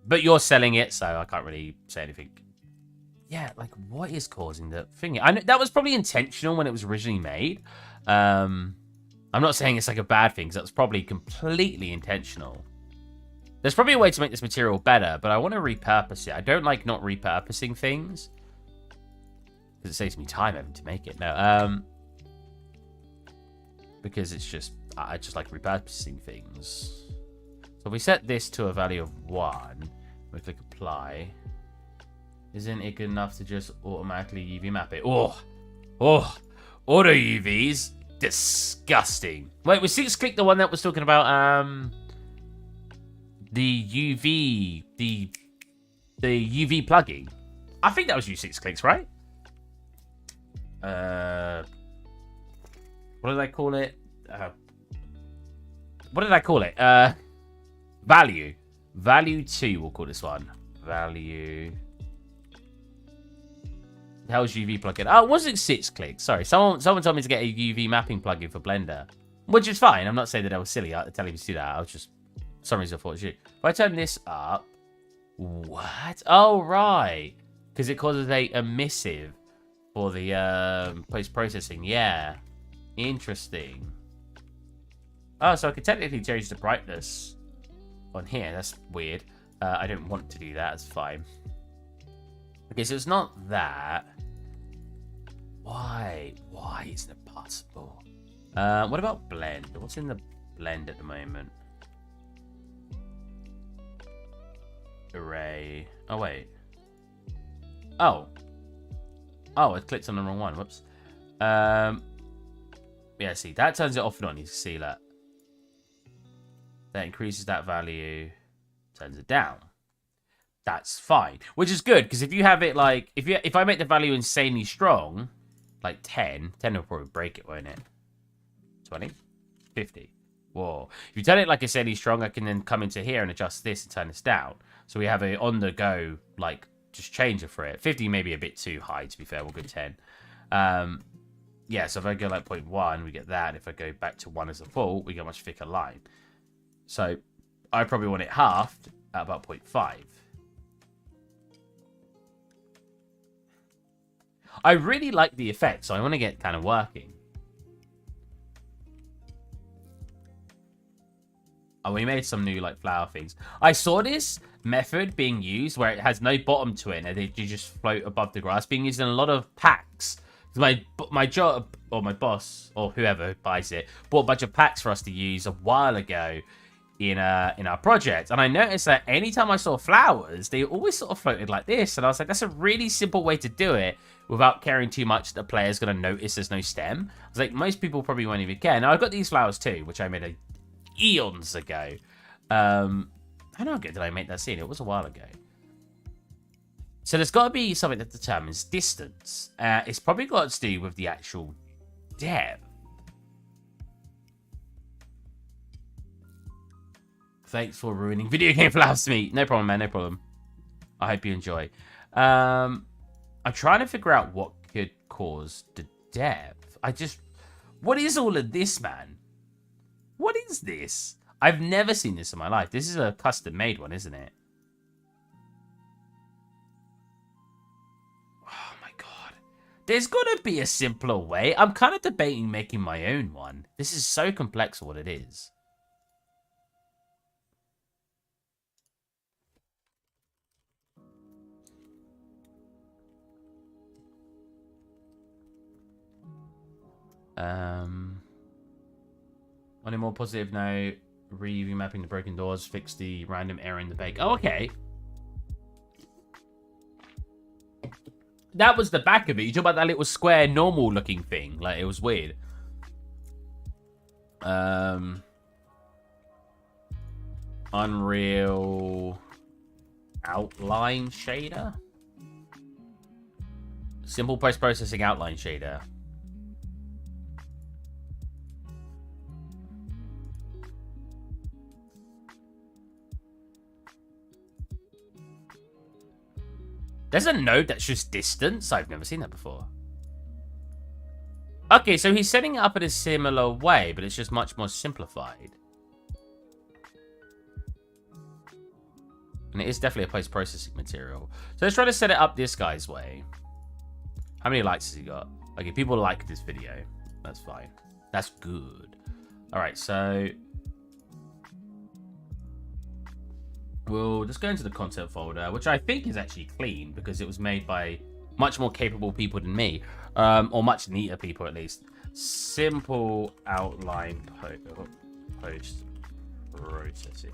A: But you're selling it, so I can't really say anything. Yeah, like, what is causing the thing? I know that was probably intentional when it was originally made. I'm not saying it's like a bad thing, because that was probably completely intentional. There's probably a way to make this material better, but I want to repurpose it. I don't like not repurposing things, because it saves me time having to make it. No, because it's just, I just like repurposing things. So if we set this to a value of 1, we click apply. Isn't it good enough to just automatically UV map it? Oh, auto UVs, disgusting. Wait, was 6-click the one that was talking about the UV, the UV plugin? I think that was U6-clicks, right? What did I call it? What did I call it? Value. Value 2, we'll call this one. Value. The hell's UV plugin? Oh, it wasn't 6-clicks. Sorry, someone told me to get a UV mapping plugin for Blender, which is fine. I'm not saying that I was silly. I'm telling you to do that. I was just, for some reason I thought it was you. If I turn this up, what? Oh, right. Because it causes a emissive for the post-processing. Yeah. Interesting. Oh, so I could technically change the brightness on here. That's weird. I don't want to do that. It's fine. Okay, so it's not that. Why? Why isn't it possible? What about blend? What's in the blend at the moment? Array. Oh, wait. Oh. Oh, it clicked on the wrong one. Whoops. Yeah, see, that turns it off and on. You can see that. That increases that value, turns it down. That's fine, which is good, because if you have it like, if I make the value insanely strong, like 10 will probably break it, won't it? 20, 50. Whoa. If you turn it like it's any strong, I can then come into here and adjust this and turn this down. So we have a on-the-go, like, just changer for it. 50 may be a bit too high, to be fair. We'll go 10. Yeah, so if I go like 0.1, we get that. If I go back to 1 as a full, we get a much thicker line. So I probably want it halved at about 0.5. I really like the effect, so I want to get kind of working. Oh, we made some new, like, flower things. I saw this method being used where it has no bottom to it, and you just float above the grass, being used in a lot of packs. My job, or my boss, or whoever buys it, bought a bunch of packs for us to use a while ago in our project. And I noticed that anytime I saw flowers, they always sort of floated like this. And I was like, that's a really simple way to do it without caring too much that the player's going to notice there's no stem. I was like, most people probably won't even care. Now, I've got these flowers too, which I made eons ago. How long ago did I make that scene? It was a while ago. So there's got to be something that determines distance. It's probably got to do with the actual depth. Thanks for ruining video game flowers to me. No problem, man. No problem. I hope you enjoy. I'm trying to figure out what could cause the depth. What is all of this, man? What is this? I've never seen this in my life. This is a custom-made one, isn't it? Oh, my God. There's got to be a simpler way. I'm kind of debating making my own one. This is so complex for what it is. On a more positive note, remapping the broken doors, fix the random error in the bake. Oh, okay. That was the back of it. You talk about that little square, normal looking thing. Like, it was weird. Unreal outline shader. Simple post-processing outline shader. There's a node that's just distance. I've never seen that before. Okay, so he's setting it up in a similar way, but it's just much more simplified. And it is definitely a post-processing material. So let's try to set it up this guy's way. How many likes has he got? Okay, people like this video. That's fine. That's good. All right, so we'll just go into the content folder, which I think is actually clean because it was made by much more capable people than me, or much neater people at least. Simple outline post-processing.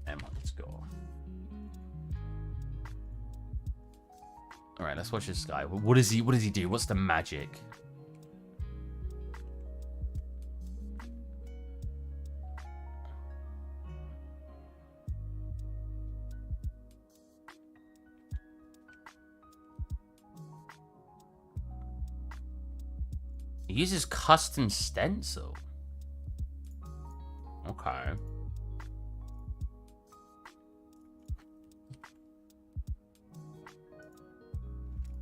A: And let's go. All right, let's watch this guy. What does he do? What's the magic? He uses custom stencil. Okay.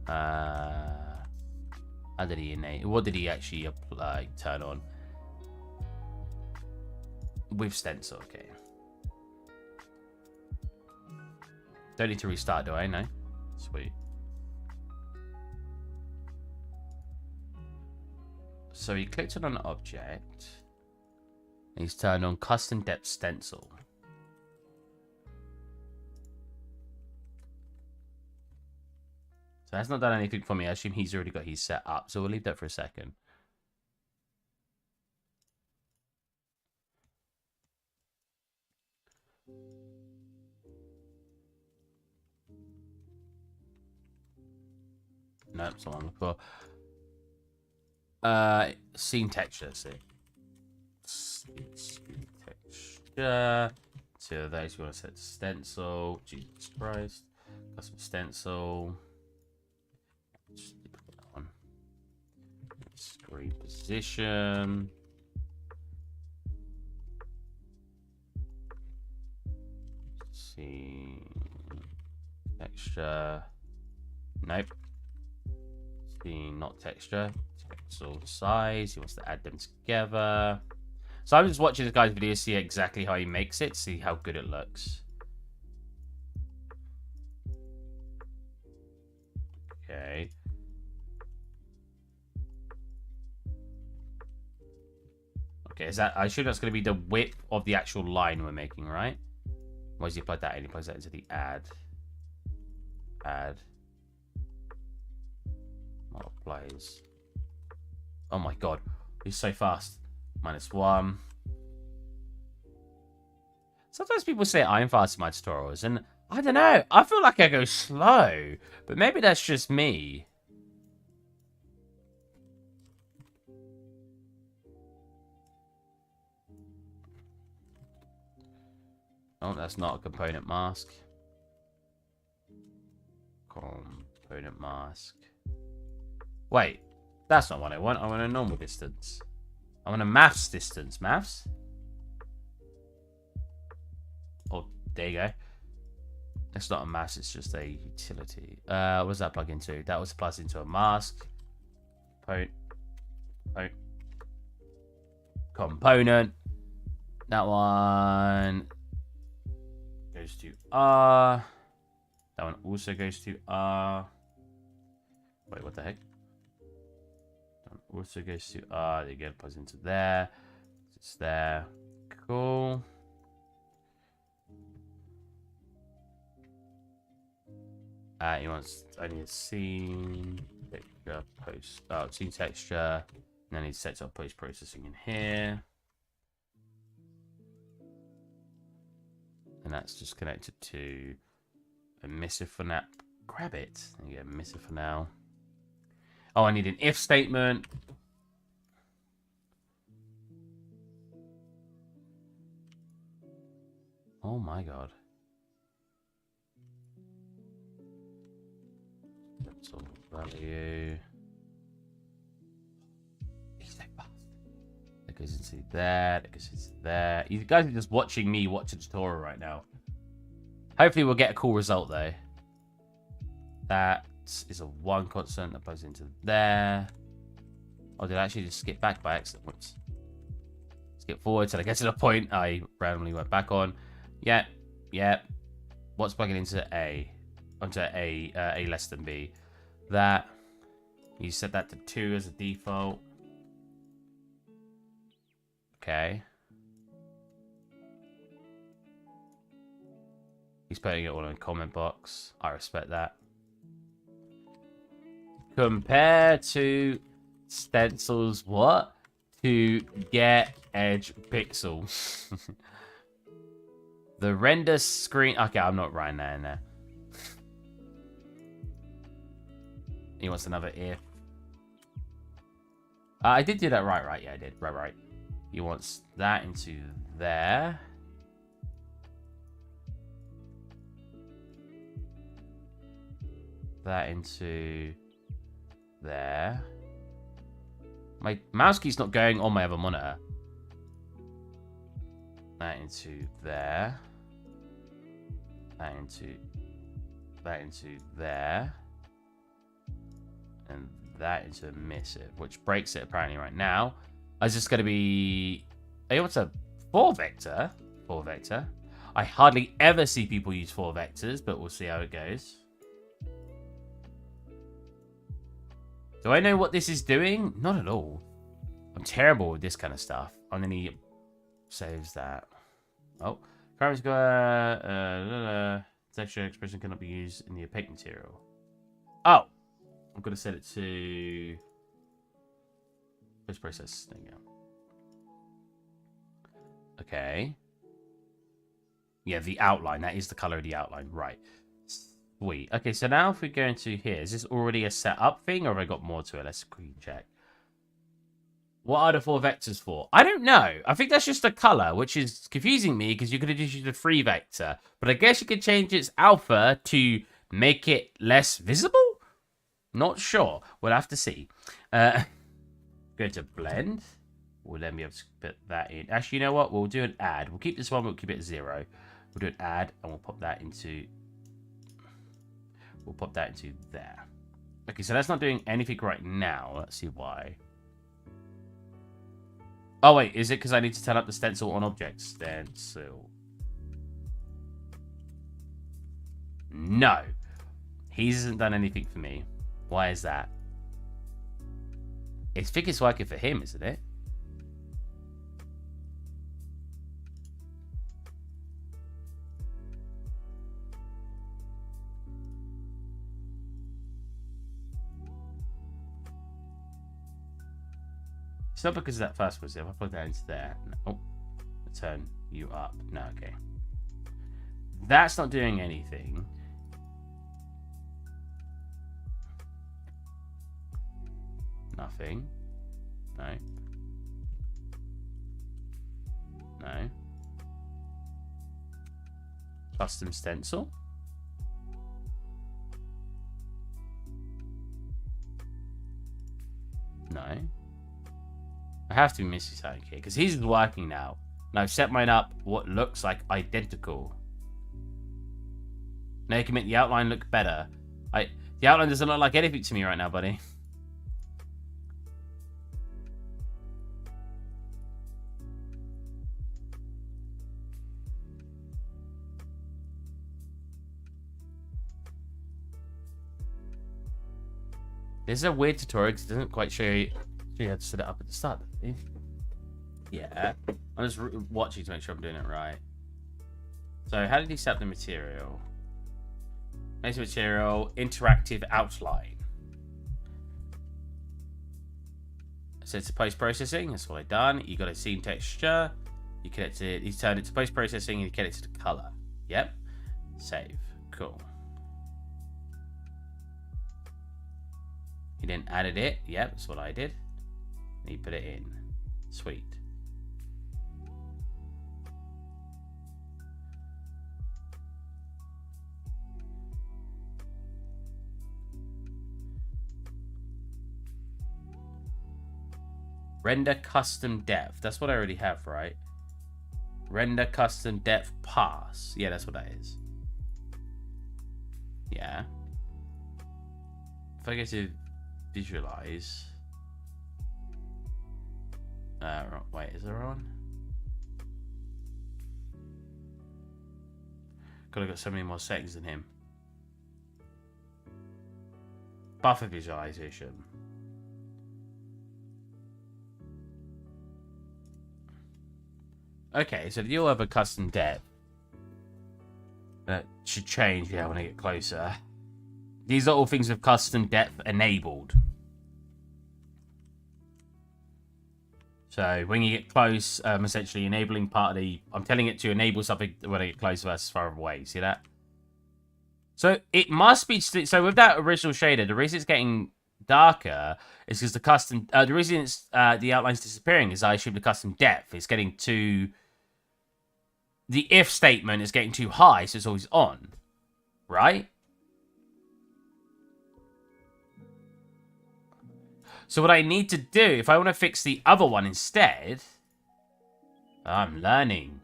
A: How did he innate? What did he actually apply? Turn on with stencil. Okay. Don't need to restart, do I? No. Sweet. So he clicked on an object. And he's turned on custom depth stencil. So that's not done anything for me. I assume he's already got his set up. So we'll leave that for a second. Nope, it's not on the floor. Scene texture, let's see. Scene texture. So those you want to set stencil. Jesus Christ. Custom stencil. Just put that on. Screen position. See. Texture. Nope. See, not texture. Pixel size. He wants to add them together. So I'm just watching this guy's video to see exactly how he makes it, see how good it looks. Okay. Okay, is that, I assume that's going to be the width of the actual line we're making, right? Why does he plug that in? He plugs that into the add. Add. Multiplies. Oh my god. He's so fast. -1. Sometimes people say I'm fast in my tutorials, and I don't know. I feel like I go slow. But maybe that's just me. Oh, that's not a component mask. Component mask. Wait, that's not what I want. I want a normal distance. I want a maths distance. Maths? Oh, there you go. It's not a maths, it's just a utility. What does that plug into? That was plugged into a mask. Component. That one goes to R. That one also goes to R. Wait, what the heck? That one also goes to R. There you go, plugs into there. It's there. Cool. He wants only a scene texture post. Oh, scene texture. And then he sets up post processing in here. And that's just connected to emissive for now. Grab it. There you go, emissive for now. Oh, I need an if statement. Oh my god. That's all value. He's so fast. That goes into there. That goes into there. You guys are just watching me watch a tutorial right now. Hopefully we'll get a cool result though. That is a 1 constant that plugs into there. Oh, did I actually just skip back by accident? Whoops. Skip forward till I get to the point I randomly went back on. Yep. What's plugging into A? Onto A less than B. That. You set that to 2 as a default. Okay. He's putting it all in a comment box. I respect that. Compare to stencils what? To get edge pixel. The render screen. Okay, I'm not writing that in there. He wants another if. I did do that right. Yeah, I did. Right. He wants that into there. That into there. My mouse key's not going on my other monitor. That into there. That into there. And that into emissive, which breaks it apparently right now. Is this going to be... Hey, what's a 4 vector? 4 vector. I hardly ever see people use 4 vectors, but we'll see how it goes. Do I know what this is doing? Not at all. I'm terrible with this kind of stuff. And then he saves that. Oh. Current's got texture expression cannot be used in the opaque material. Oh. I'm going to set it to post process. There you go. Okay. Yeah, the outline. That is the color of the outline. Right. Sweet. Okay, so now if we go into here, is this already a setup thing or have I got more to it? Let's quickly check. What are the 4 vectors for? I don't know. I think that's just a color, which is confusing me because you could have just used a 3 vector. But I guess you could change its alpha to make it less visible? Not sure. We'll have to see. Go to blend. We'll then be able to put that in. Actually, you know what? We'll do an add. We'll keep this one, we'll keep it 0. We'll do an add, and we'll pop that into... We'll pop that into there. Okay, so that's not doing anything right now. Let's see why. Oh, wait. Is it because I need to turn up the stencil on objects? Stencil. No. He hasn't done anything for me. Why is that? I think it's working for him, isn't it? It's not because of that first one. If I put that into there. Oh, turn you up. No, okay. That's not doing anything. Nothing. No. No. Custom stencil. No. I have to be missing something here because he's working now. And I've set mine up what looks like identical. Now you can make the outline look better. The outline doesn't look like anything to me right now, buddy. This is a weird tutorial because it doesn't quite show you how to set it up at the start. Yeah. I'm just watching to make sure I'm doing it right. So how did he set up the material? Basic material, interactive outline. So it's post-processing. That's what I've done. You got a scene texture. You connect it. He's turned it to post-processing and you connect it to the color. Yep. Save. Cool. He then added it. Yep, that's what I did. And he put it in. Sweet. Render custom depth. That's what I already have, right? Render custom depth pass. Yeah, that's what that is. Yeah. If I go to visualize. Wait, is there one? God, I've got so many more settings than him. Buffer visualization. Okay, so you'll have a custom depth. That should change, yeah, when I get closer. These are all things with custom depth enabled. So when you get close, essentially enabling part of the... I'm telling it to enable something when I get close versus far away. See that? So it must be... So with that original shader, the reason it's getting darker is because the custom... the reason it's the outline's disappearing is I assume the custom depth is getting too... The if statement is getting too high, so it's always on. Right? So what I need to do, if I want to fix the other one instead... I'm learning.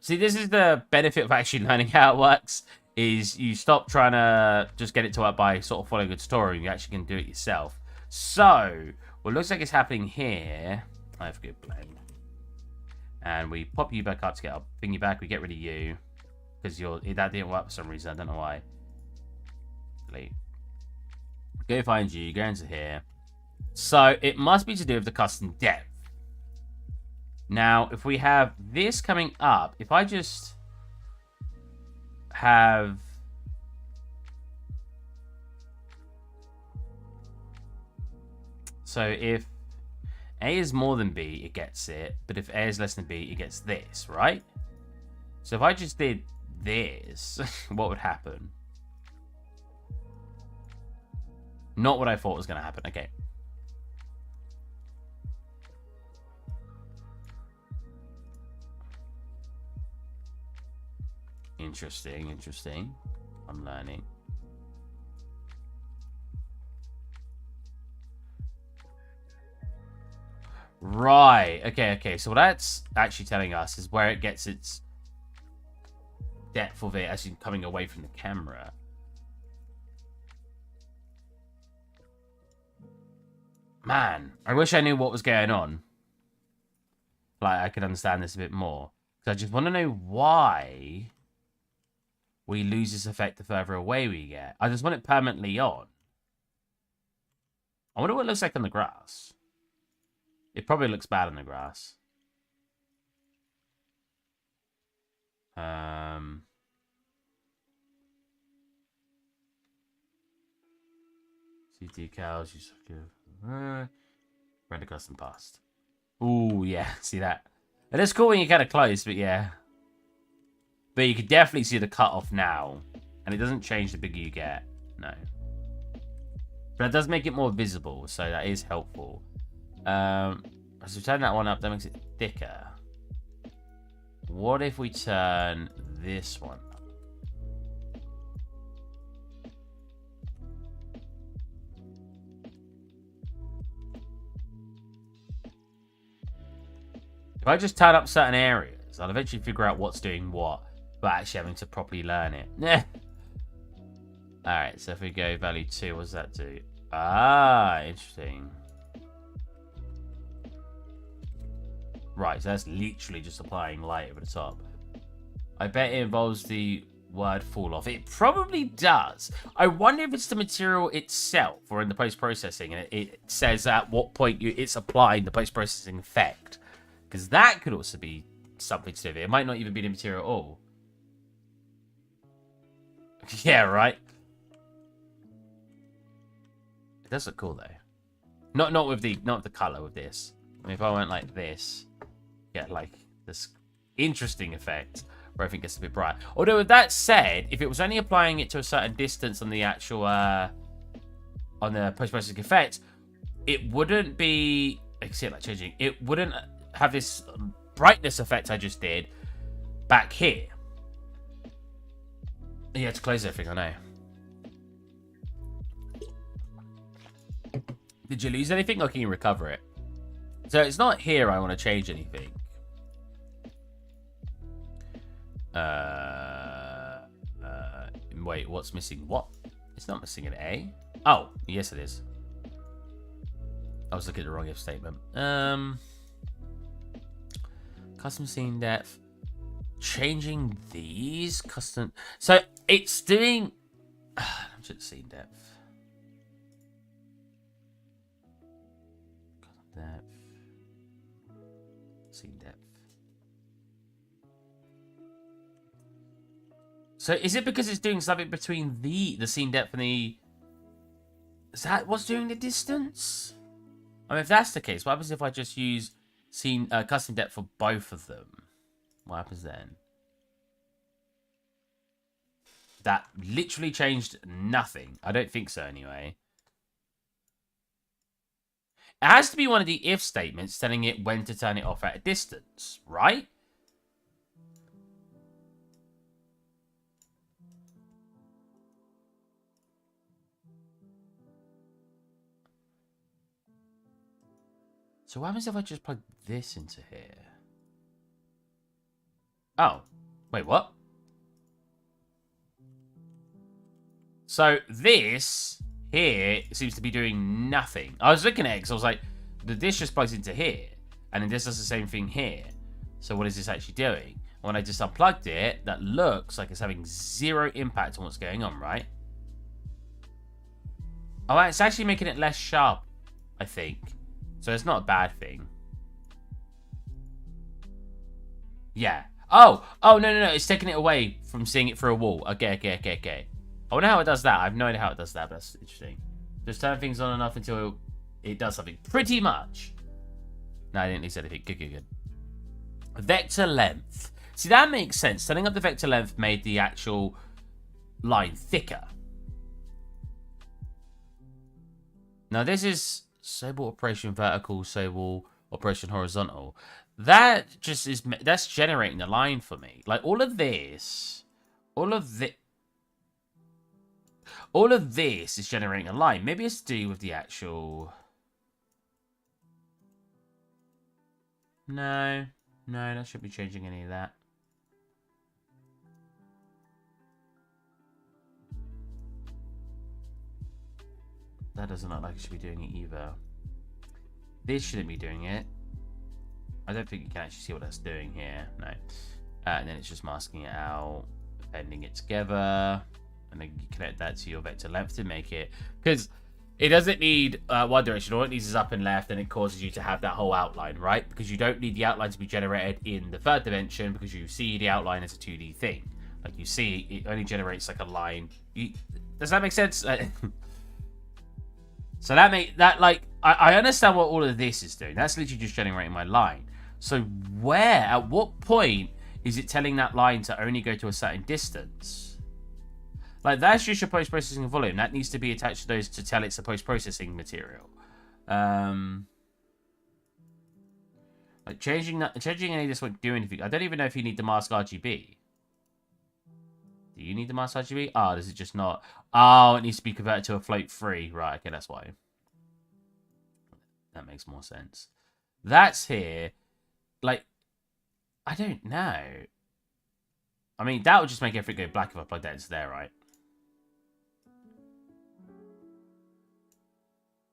A: See, this is the benefit of actually learning how it works, is you stop trying to just get it to work by sort of following a tutorial. You actually can do it yourself. So, what looks like it's happening here... I have a good blend. And we pop you back up to get our thingy back. We get rid of you. Because that didn't work for some reason. I don't know why. Delete. Go find you. Go into here. So, it must be to do with the custom depth. Now, if we have this coming up, if I just have... So, if A is more than B, it gets it. But if A is less than B, it gets this, right? So, if I just did this, what would happen? Not what I thought was going to happen. Okay. Interesting, interesting. I'm learning. Right. Okay, okay. So what that's actually telling us is where it gets its depth of it as in coming away from the camera. Man, I wish I knew what was going on. Like, I could understand this a bit more. Because I just want to know why we lose this effect the further away we get. I just want it permanently on. I wonder what it looks like on the grass. It probably looks bad on the grass. See decals, render custom past. Ooh, yeah, see that. It is cool when you're kind of close, but yeah. But you can definitely see the cutoff now. And it doesn't change the bigger you get. No. But it does make it more visible, so that is helpful. So turn that one up, that makes it thicker. What if we turn this one up? If I just turn up certain areas, I'll eventually figure out what's doing what, but actually having to properly learn it. Alright, so if we go value 2, what does that do? Ah, interesting. Right, so that's literally just applying light over the top. I bet it involves the word fall off. It probably does. I wonder if it's the material itself or in the post-processing, and it says at what point it's applying the post-processing effect. Because that could also be something to do with it. It might not even be the material at all. Yeah, right? It does look cool, though. Not with the color with this. I mean, if I went like this, get like this interesting effect where everything gets a bit bright. Although with that said, if it was only applying it to a certain distance on the actual on the post-processing effect, it wouldn't be. I can see it like changing. It wouldn't have this brightness effect I just did back here. Yeah, to close everything, I know. Did you lose anything, or can you recover it? So it's not here I want to change anything. Wait, what's missing? What? It's not missing an A. Oh, yes it is. I was looking at the wrong if statement. Custom scene depth. Changing these custom. So it's doing. I'm just scene depth. Custom depth. Scene depth. So is it because it's doing something between the scene depth and the... Is that what's doing the distance? I mean, if that's the case, what happens if I just use scene custom depth for both of them? What happens then? That literally changed nothing. I don't think so anyway. It has to be one of the if statements telling it when to turn it off at a distance, right? So what happens if I just plug this into here? Oh, wait, what? So this here seems to be doing nothing. I was looking at it because I was like, this just plugs into here. And then this does the same thing here. So what is this actually doing? When I just unplugged it, that looks like it's having zero impact on what's going on, right? Oh, it's actually making it less sharp, I think. So it's not a bad thing. Yeah. Oh, no. It's taking it away from seeing it through a wall. Okay. I wonder how it does that. I have no idea how it does that, but that's interesting. Just turn things on and off until it does something. Pretty much. No, I didn't say anything. Good. Vector length. See, that makes sense. Setting up the vector length made the actual line thicker. Now, this is Sobel operation vertical, Sobel operation horizontal. That just is, that's generating a line for me. Like all of this is generating a line. Maybe it's to do with the actual... No, that shouldn't be changing any of that. That doesn't look like it should be doing it either. This shouldn't be doing it. I don't think you can actually see what that's doing here. No. And then it's just masking it out, bending it together, and then you connect that to your vector length to make it. Because it doesn't need one direction. All it needs is up and left, and it causes you to have that whole outline, right? Because you don't need the outline to be generated in the third dimension, because you see the outline as a 2D thing. Like, you see, it only generates like a line. Does that make sense? So I understand what all of this is doing. That's literally just generating my line. So at what point is it telling that line to only go to a certain distance? Like, that's just your post-processing volume. That needs to be attached to those to tell it's a post-processing material. Like, changing any of this won't do anything. I don't even know if you need the mask RGB. Do you need the mask RGB? Oh, does it just not? Oh, it needs to be converted to a float 3. Right, okay, that's why. That makes more sense. That's here. Like, I don't know. I mean, that would just make everything go black if I plug that into there, right?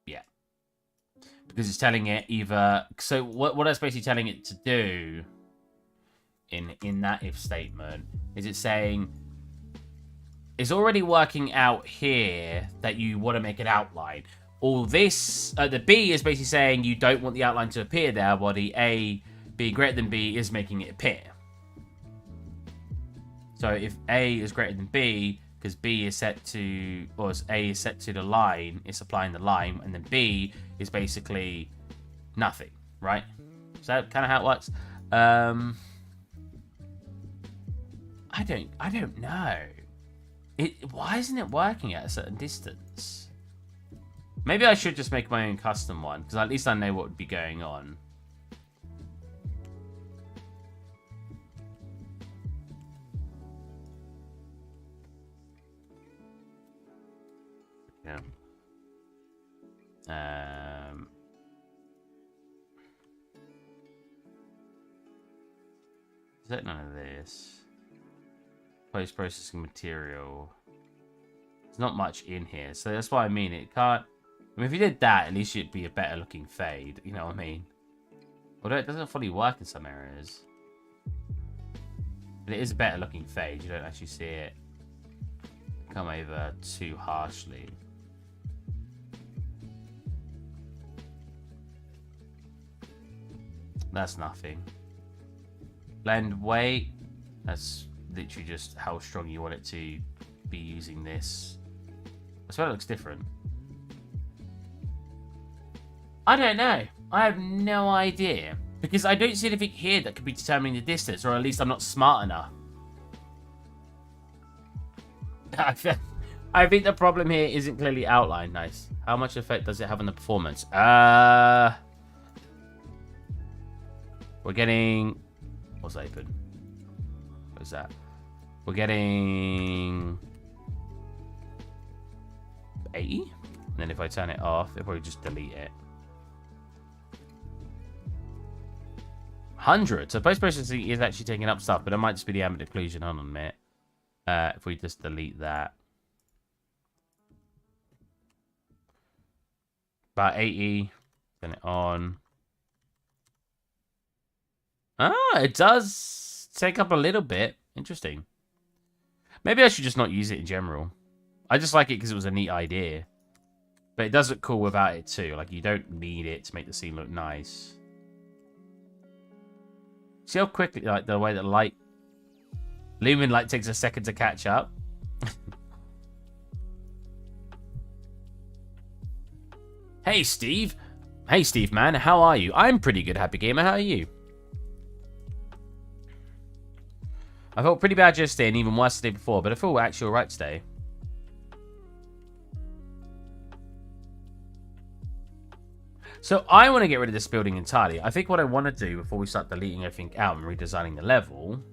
A: Yeah. Because it's telling it either... So what that's basically telling it to do in that if statement is it's saying... It's already working out here that you want to make an outline. All this... the B is basically saying you don't want the outline to appear there, while the A... B greater than B is making it appear. So if A is greater than B, because B is set to, or A is set to the line, it's applying the line, and then B is basically nothing, right? So that's kind of how it works. I don't know. Why isn't it working at a certain distance? Maybe I should just make my own custom one, because at least I know what would be going on. Yeah. Is that none of this? Post-processing material. There's not much in here, so that's what I mean. It can't... I mean, if you did that, at least it'd be a better looking fade. You know what I mean? Although it doesn't fully work in some areas. But it is a better looking fade. You don't actually see it come over too harshly. That's nothing. Blend weight. That's literally just how strong you want it to be using this. I swear it looks different. I don't know. I have no idea. Because I don't see anything here that could be determining the distance, or at least I'm not smart enough. I think the problem here isn't clearly outlined. Nice. How much effect does it have on the performance? We're getting... What's open? What is that? We're getting... 80? And then if I turn it off, it'll probably just delete it. 100. So post-processing is actually taking up stuff, but it might just be the ambient occlusion. Hold on a minute. If we just delete that. About 80. Turn it on. Ah, it does take up a little bit. Interesting. Maybe I should just not use it in general. I just like it because it was a neat idea. But it does look cool without it too. Like, you don't need it to make the scene look nice. See how quickly, like, the way that light... Lumen light takes a second to catch up. Hey, Steve. Hey, Steve, man. How are you? I'm pretty good, Happy Gamer. How are you? I felt pretty bad yesterday and even worse the day before, but I feel actually alright today. So I want to get rid of this building entirely. I think what I want to do before we start deleting everything out and redesigning the level...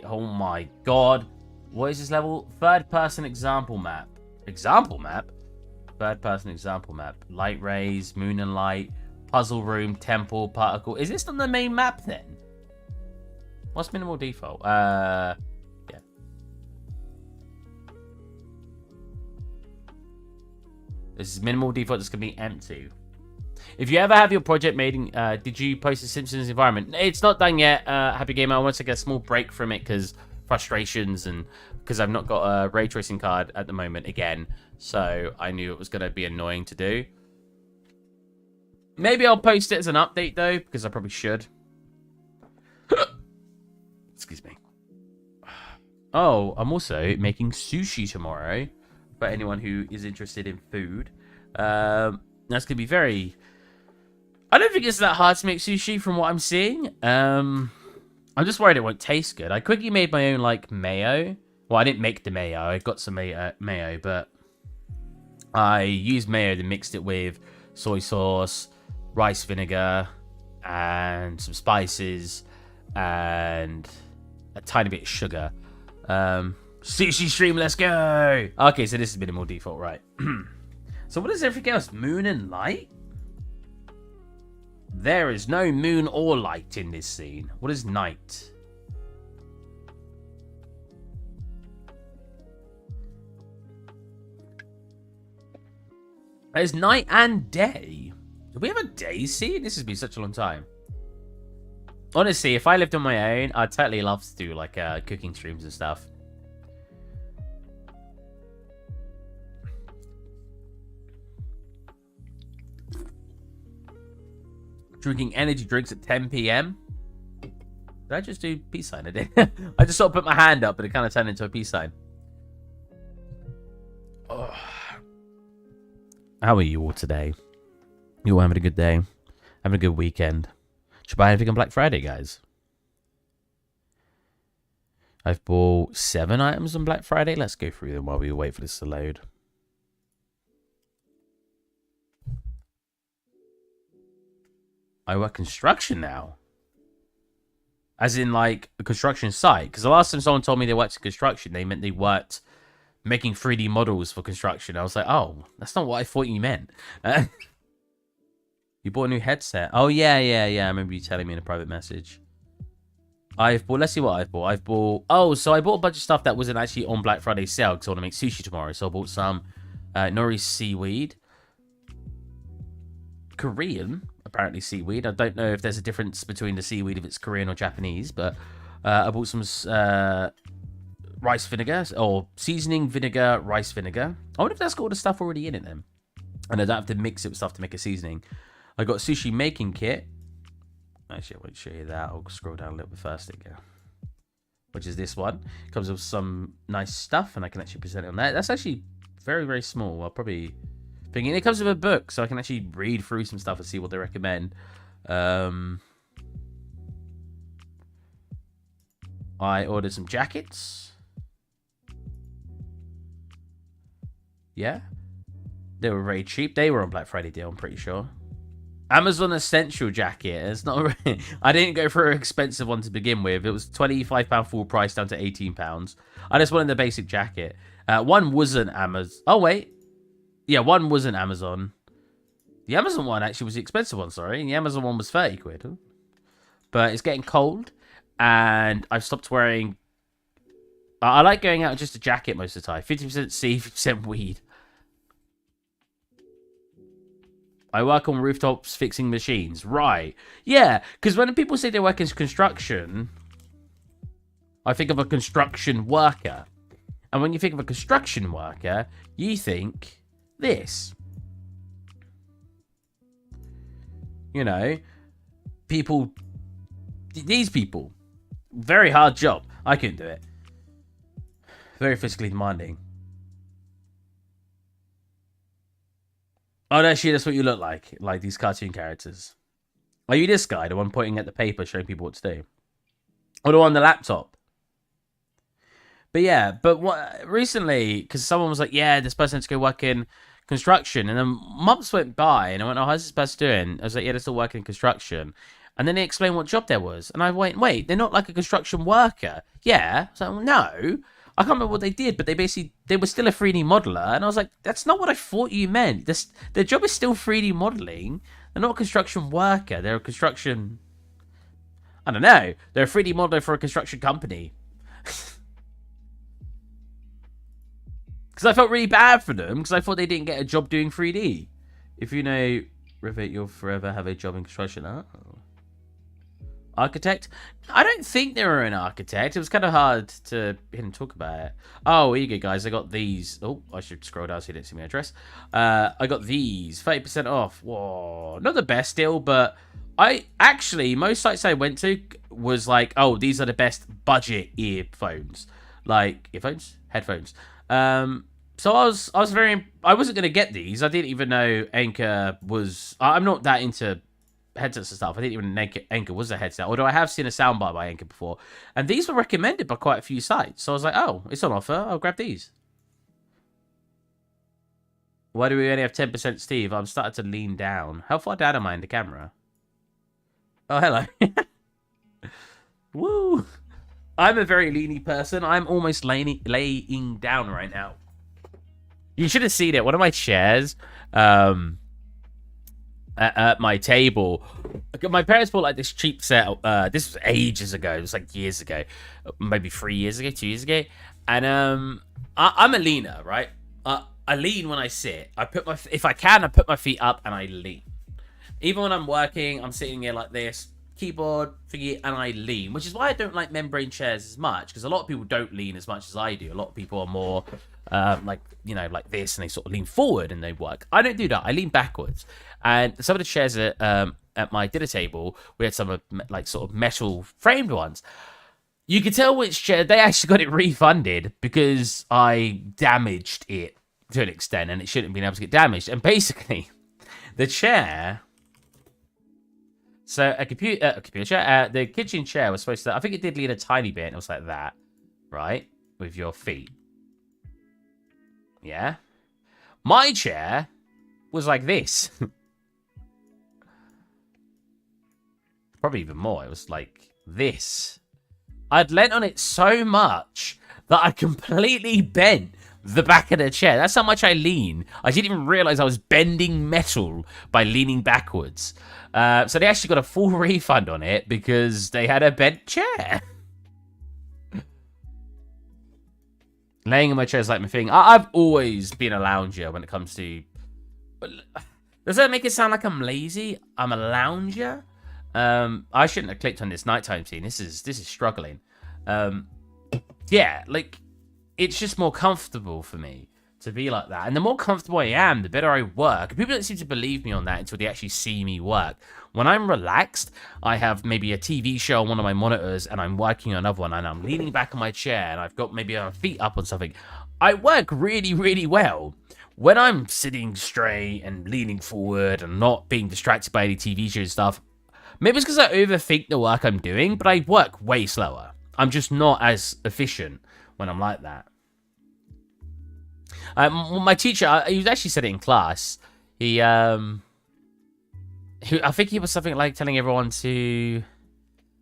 A: Oh my god. What is this level? Third person example map. Example map? Third person example map. Light rays, moon and light, puzzle room, temple, particle. Is this on the main map then? What's minimal default? Yeah. This is minimal default. It's going to be empty. If you ever have your project made, did you post the Simpsons environment? It's not done yet, Happy Gamer. I want to get a small break from it because frustrations and because I've not got a ray tracing card at the moment again. So I knew it was going to be annoying to do. Maybe I'll post it as an update though, because I probably should. Excuse me. Oh, I'm also making sushi tomorrow for anyone who is interested in food. That's going to be very... I don't think it's that hard to make sushi from what I'm seeing. I'm just worried it won't taste good. I quickly made my own, like, mayo. Well, I didn't make the mayo. I got some mayo, but I used mayo and mixed it with soy sauce, rice vinegar, and some spices, and a tiny bit of sugar. Sushi stream, let's go! Okay, so this is minimal default, right. So what is everything else? Moon and light? There is no moon or light in this scene. What is night? There's night and day. Do we have a day scene? This has been such a long time. Honestly, if I lived on my own, I'd totally love to do like cooking streams and stuff. Drinking energy drinks at 10 p.m. Did I just do peace sign? I did. I just sort of put my hand up, but it kind of turned into a peace sign. Oh. How are you all today? You all having a good day? Having a good weekend? Should I buy anything on Black Friday, guys? I've bought 7 items on Black Friday. Let's go through them while we wait for this to load. I work construction now. As in, like, a construction site. Because the last time someone told me they worked in construction, they meant they worked making 3D models for construction. I was like, oh, that's not what I thought you meant. You bought a new headset. Oh, yeah. I remember you telling me in a private message. I've bought... Let's see what I've bought. Oh, so I bought a bunch of stuff that wasn't actually on Black Friday sale because I want to make sushi tomorrow. So I bought some nori seaweed. Korean, apparently, seaweed. I don't know if there's a difference between the seaweed if it's Korean or Japanese, but I bought some rice vinegar, or seasoning vinegar, rice vinegar. I wonder if that's got all the stuff already in it then. And I don't have to mix it with stuff to make a seasoning. I got a sushi making kit. Actually, I won't show you that. I'll scroll down a little bit first. There you go. Which is this one. It comes with some nice stuff, and I can actually present it on that. That's actually very, very small. I'll probably... thinking it comes with a book, so I can actually read through some stuff and see what they recommend. I ordered some jackets. Yeah. They were very cheap. They were on Black Friday deal, I'm pretty sure. Amazon Essential jacket. It's not really... I didn't go for an expensive one to begin with. It was £25 full price down to £18. I just wanted the basic jacket. One wasn't Amazon. Oh, wait. Yeah, one wasn't Amazon. The Amazon one actually was the expensive one, sorry. The Amazon one was 30 quid. But it's getting cold, and I've stopped wearing... I like going out in just a jacket most of the time. 50% sea, 50% weed. I work on rooftops fixing machines. Right. Yeah, because when people say they work in construction, I think of a construction worker. And when you think of a construction worker, you think... this. You know, people, these people, very hard job. I couldn't do it. Very physically demanding. Oh, actually, that's what you look like these cartoon characters. Are you this guy, the one pointing at the paper showing people what to do? Or the one on the laptop? But yeah, but what recently, because someone was like, yeah, this person has to go work in construction. And then months went by, and I went, oh, how's this person doing? I was like, yeah, they're still working in construction. And then they explained what job there was. And I went, wait, they're not like a construction worker. Yeah. So, well, no. I can't remember what they did, but they were still a 3D modeler. And I was like, that's not what I thought you meant. Their job is still 3D modeling. They're not a construction worker. They're a construction... I don't know. They're a 3D modeler for a construction company. Because I felt really bad for them, because I thought they didn't get a job doing 3D. If you know Rivet, you'll forever have a job in construction. Oh. Architect? I don't think they were an architect. It was kind of hard to even talk about it. Oh, here you go, guys. I got these. Oh, I should scroll down so you didn't see my address. I got these. 30% off. Whoa. Not the best deal, but most sites I went to was like, oh, these are the best budget earphones. Like, earphones? Headphones. So I wasn't going to get these. I didn't even know Anchor was, I'm not that into headsets and stuff. I didn't even know Anchor was a headset, although I have seen a soundbar by Anchor before. And these were recommended by quite a few sites. So I was like, oh, it's on offer. I'll grab these. Why do we only have 10% Steve? I'm starting to lean down. How far down am I in the camera? Oh, hello. Woo. I'm a very leany person. I'm almost laying down right now. You should have seen it. One of my chairs at my table. My parents bought like this cheap set. This was ages ago. It was like years ago. Maybe 3 years ago, 2 years ago. And I'm a leaner, right? I lean when I sit. If I can, I put my feet up and I lean. Even when I'm working, I'm sitting here like this. Keyboard thingy, and I lean, which is why I don't like membrane chairs as much, because a lot of people don't lean as much as I do. A lot of people are more like this, and they sort of lean forward and they work. I don't do that. I lean backwards. And some of the chairs at my dinner table, we had some like sort of metal framed ones. You could tell which chair they actually got it refunded because I damaged it to an extent, and it shouldn't have been able to get damaged. And basically, the chair. So a computer chair, the kitchen chair was supposed to, I think it did lean a tiny bit. It was like that, right? With your feet. Yeah. My chair was like this. Probably even more. It was like this. I'd leant on it so much that I completely bent the back of the chair. That's how much I lean. I didn't even realize I was bending metal by leaning backwards. So they actually got a full refund on it because they had a bent chair. Laying in my chair is like my thing. I've always been a lounger when it comes to... Does that make it sound like I'm lazy? I'm a lounger? I shouldn't have clicked on this nighttime scene. This is struggling. Yeah, like... It's just more comfortable for me to be like that. And the more comfortable I am, the better I work. People don't seem to believe me on that until they actually see me work. When I'm relaxed, I have maybe a TV show on one of my monitors and I'm working on another one and I'm leaning back on my chair and I've got maybe my feet up on something. I work really, really well. When I'm sitting straight and leaning forward and not being distracted by any TV show and stuff, maybe it's because I overthink the work I'm doing, but I work way slower. I'm just not as efficient when I'm like that. My teacher, he was actually said it in class. I think he was something like telling everyone to,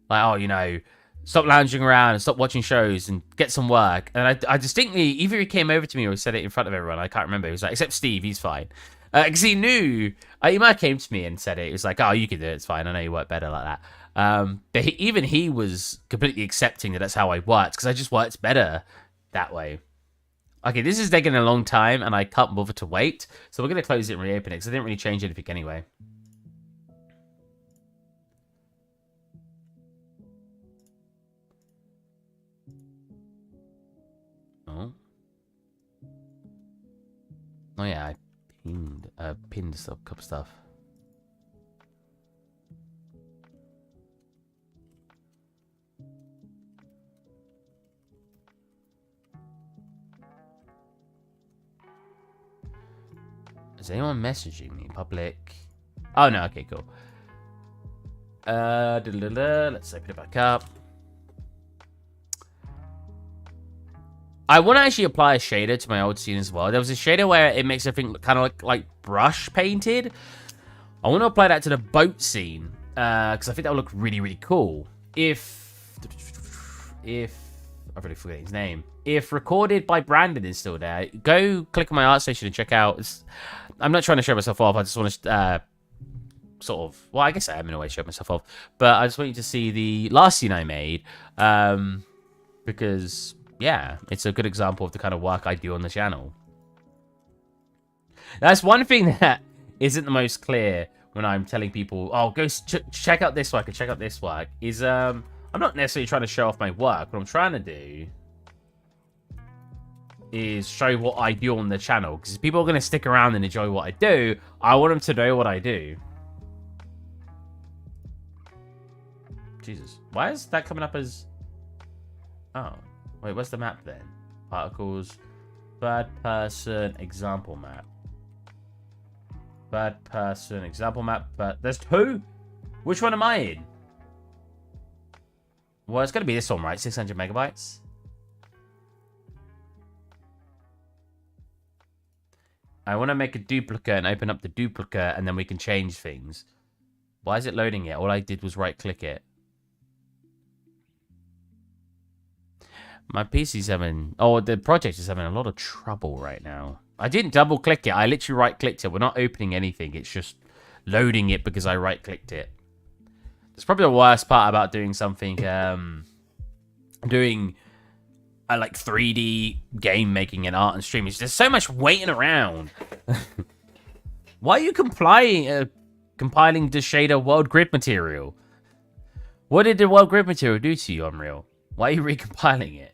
A: like, oh, you know, stop lounging around and stop watching shows and get some work. And I distinctly, either he came over to me or he said it in front of everyone. I can't remember. He was like, except Steve, he's fine. Because he knew, he might have came to me and said it. He was like, oh, you can do it. It's fine. I know you work better like that. But even he was completely accepting that that's how I worked because I just worked better that way. Okay, this is taking a long time, and I can't bother to wait. So we're going to close it and reopen it, because I didn't really change anything anyway. Oh. Oh, yeah, I pinned a couple stuff. Is anyone messaging me? Public. Oh, no. Okay, cool. Let's open it back up. I want to actually apply a shader to my old scene as well. There was a shader where it makes everything look kind of like brush painted. I want to apply that to the boat scene. Because I think that would look really, really cool. If I've already forgotten his name. If Recorded by Brandon is still there, go click on my art station and check out. I'm not trying to show myself off. I just want to sort of... Well, I guess I am in a way showing myself off. But I just want you to see the last scene I made. Because, yeah, it's a good example of the kind of work I do on the channel. That's one thing that isn't the most clear when I'm telling people, oh, go check out this work and check out this work, is I'm not necessarily trying to show off my work. What I'm trying to do is show what I do on the channel. Because if people are going to stick around and enjoy what I do, I want them to know what I do. Jesus. Why is that coming up as... Oh. Wait, where's the map then? Particles. Third person example map. Third person example map. But there's two? Which one am I in? Well, it's going to be this one, right? 600 megabytes. I want to make a duplicate and open up the duplicate, and then we can change things. Why is it loading it? All I did was right-click it. My PC's having... Oh, the project is having a lot of trouble right now. I didn't double-click it. I literally right-clicked it. We're not opening anything. It's just loading it because I right-clicked it. It's probably the worst part about doing something... doing... like 3D game making and art and streaming. There's so much waiting around. Why are you compiling the shader world grid material? What did the world grid material do to you, Unreal? Why are you recompiling it?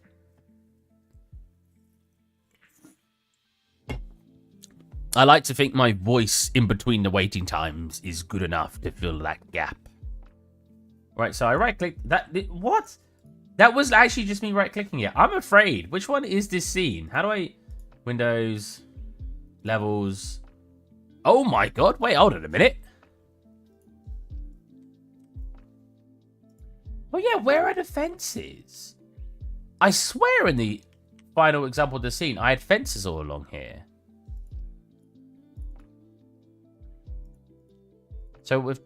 A: I like to think my voice in between the waiting times is good enough to fill that gap. Right, so I right-clicked that. What? That was actually just me right-clicking it. I'm afraid. Which one is this scene? How do I... Windows. Levels. Oh my god. Wait, hold on a minute. Oh yeah, where are the fences? I swear in the final example of the scene, I had fences all along here. So with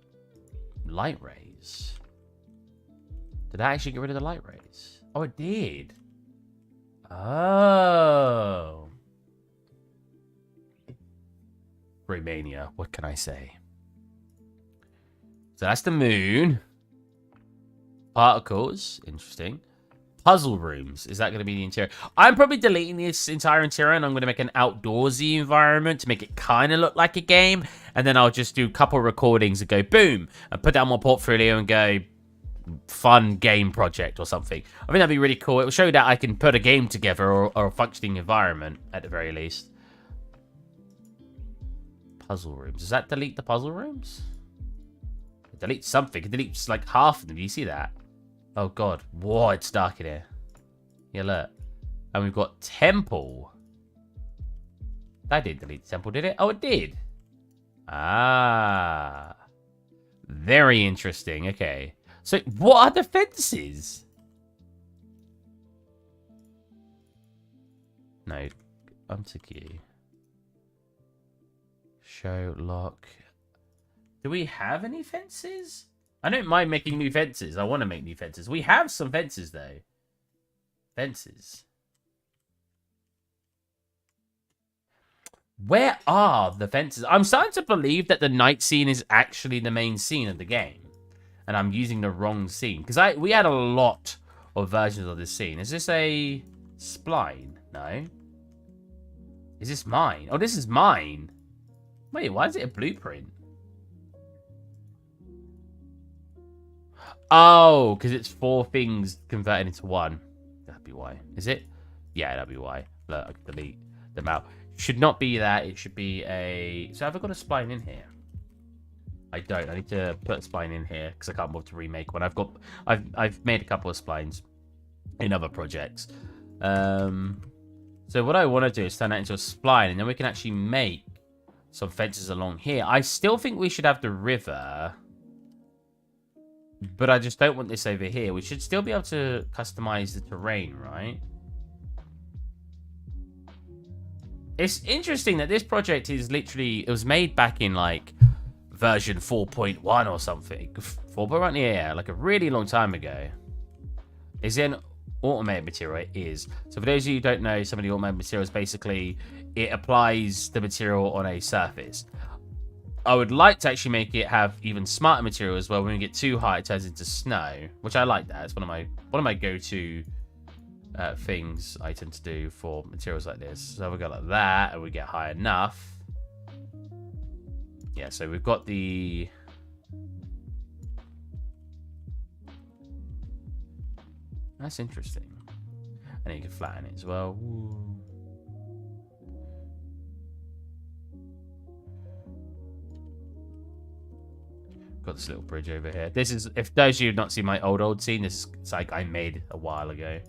A: light rays... Did I actually get rid of the light rays? Oh, it did. Oh. Romania, what can I say? So that's the moon. Particles, interesting. Puzzle rooms, is that going to be the interior? I'm probably deleting this entire interior and I'm going to make an outdoorsy environment to make it kind of look like a game. And then I'll just do a couple recordings and go boom. And put down my portfolio and go... fun game project or something. I think that'd be really cool. It will show that I can put a game together or a functioning environment at the very least. Puzzle rooms. Does that delete the puzzle rooms? It deletes something. It deletes like half of them. Do you see that? Oh god. Whoa, it's dark in here. Yeah, look. And we've got temple. That didn't delete the temple, did it? Oh, it did. Ah. Very interesting. Okay. So, what are the fences? No, untick. Show, lock. Do we have any fences? I don't mind making new fences. I want to make new fences. We have some fences, though. Fences. Where are the fences? I'm starting to believe that the night scene is actually the main scene of the game. And I'm using the wrong scene. Because we had a lot of versions of this scene. Is this a spline? No. Is this mine? Oh, this is mine. Wait, why is it a blueprint? Oh, because it's 4 things converted into one. That'd be why. Is it? Yeah, that'd be why. Look, I can delete them out. Should not be that. It should be a... So have I got a spline in here? I don't. I need to put a spline in here because I can't bother to remake one. I've made a couple of splines in other projects. So what I want to do is turn that into a spline, and then we can actually make some fences along here. I still think we should have the river, but I just don't want this over here. We should still be able to customize the terrain, right? It's interesting that this project is literally... It was made back in like... version 4.1 or something. 4.1, yeah, like a really long time ago. Is it an automated material? It is. So for those of you who don't know, some of the automated materials, basically, it applies the material on a surface. I would like to actually make it have even smarter material as well. When we get too high, it turns into snow, which I like that. It's one of my go-to things I tend to do for materials like this. So we go like that, and we get high enough. Yeah, so we've got the... That's interesting. And then you can flatten it as well. Ooh. Got this little bridge over here. This is, if those of you have not seen my old scene, this is like I made a while ago.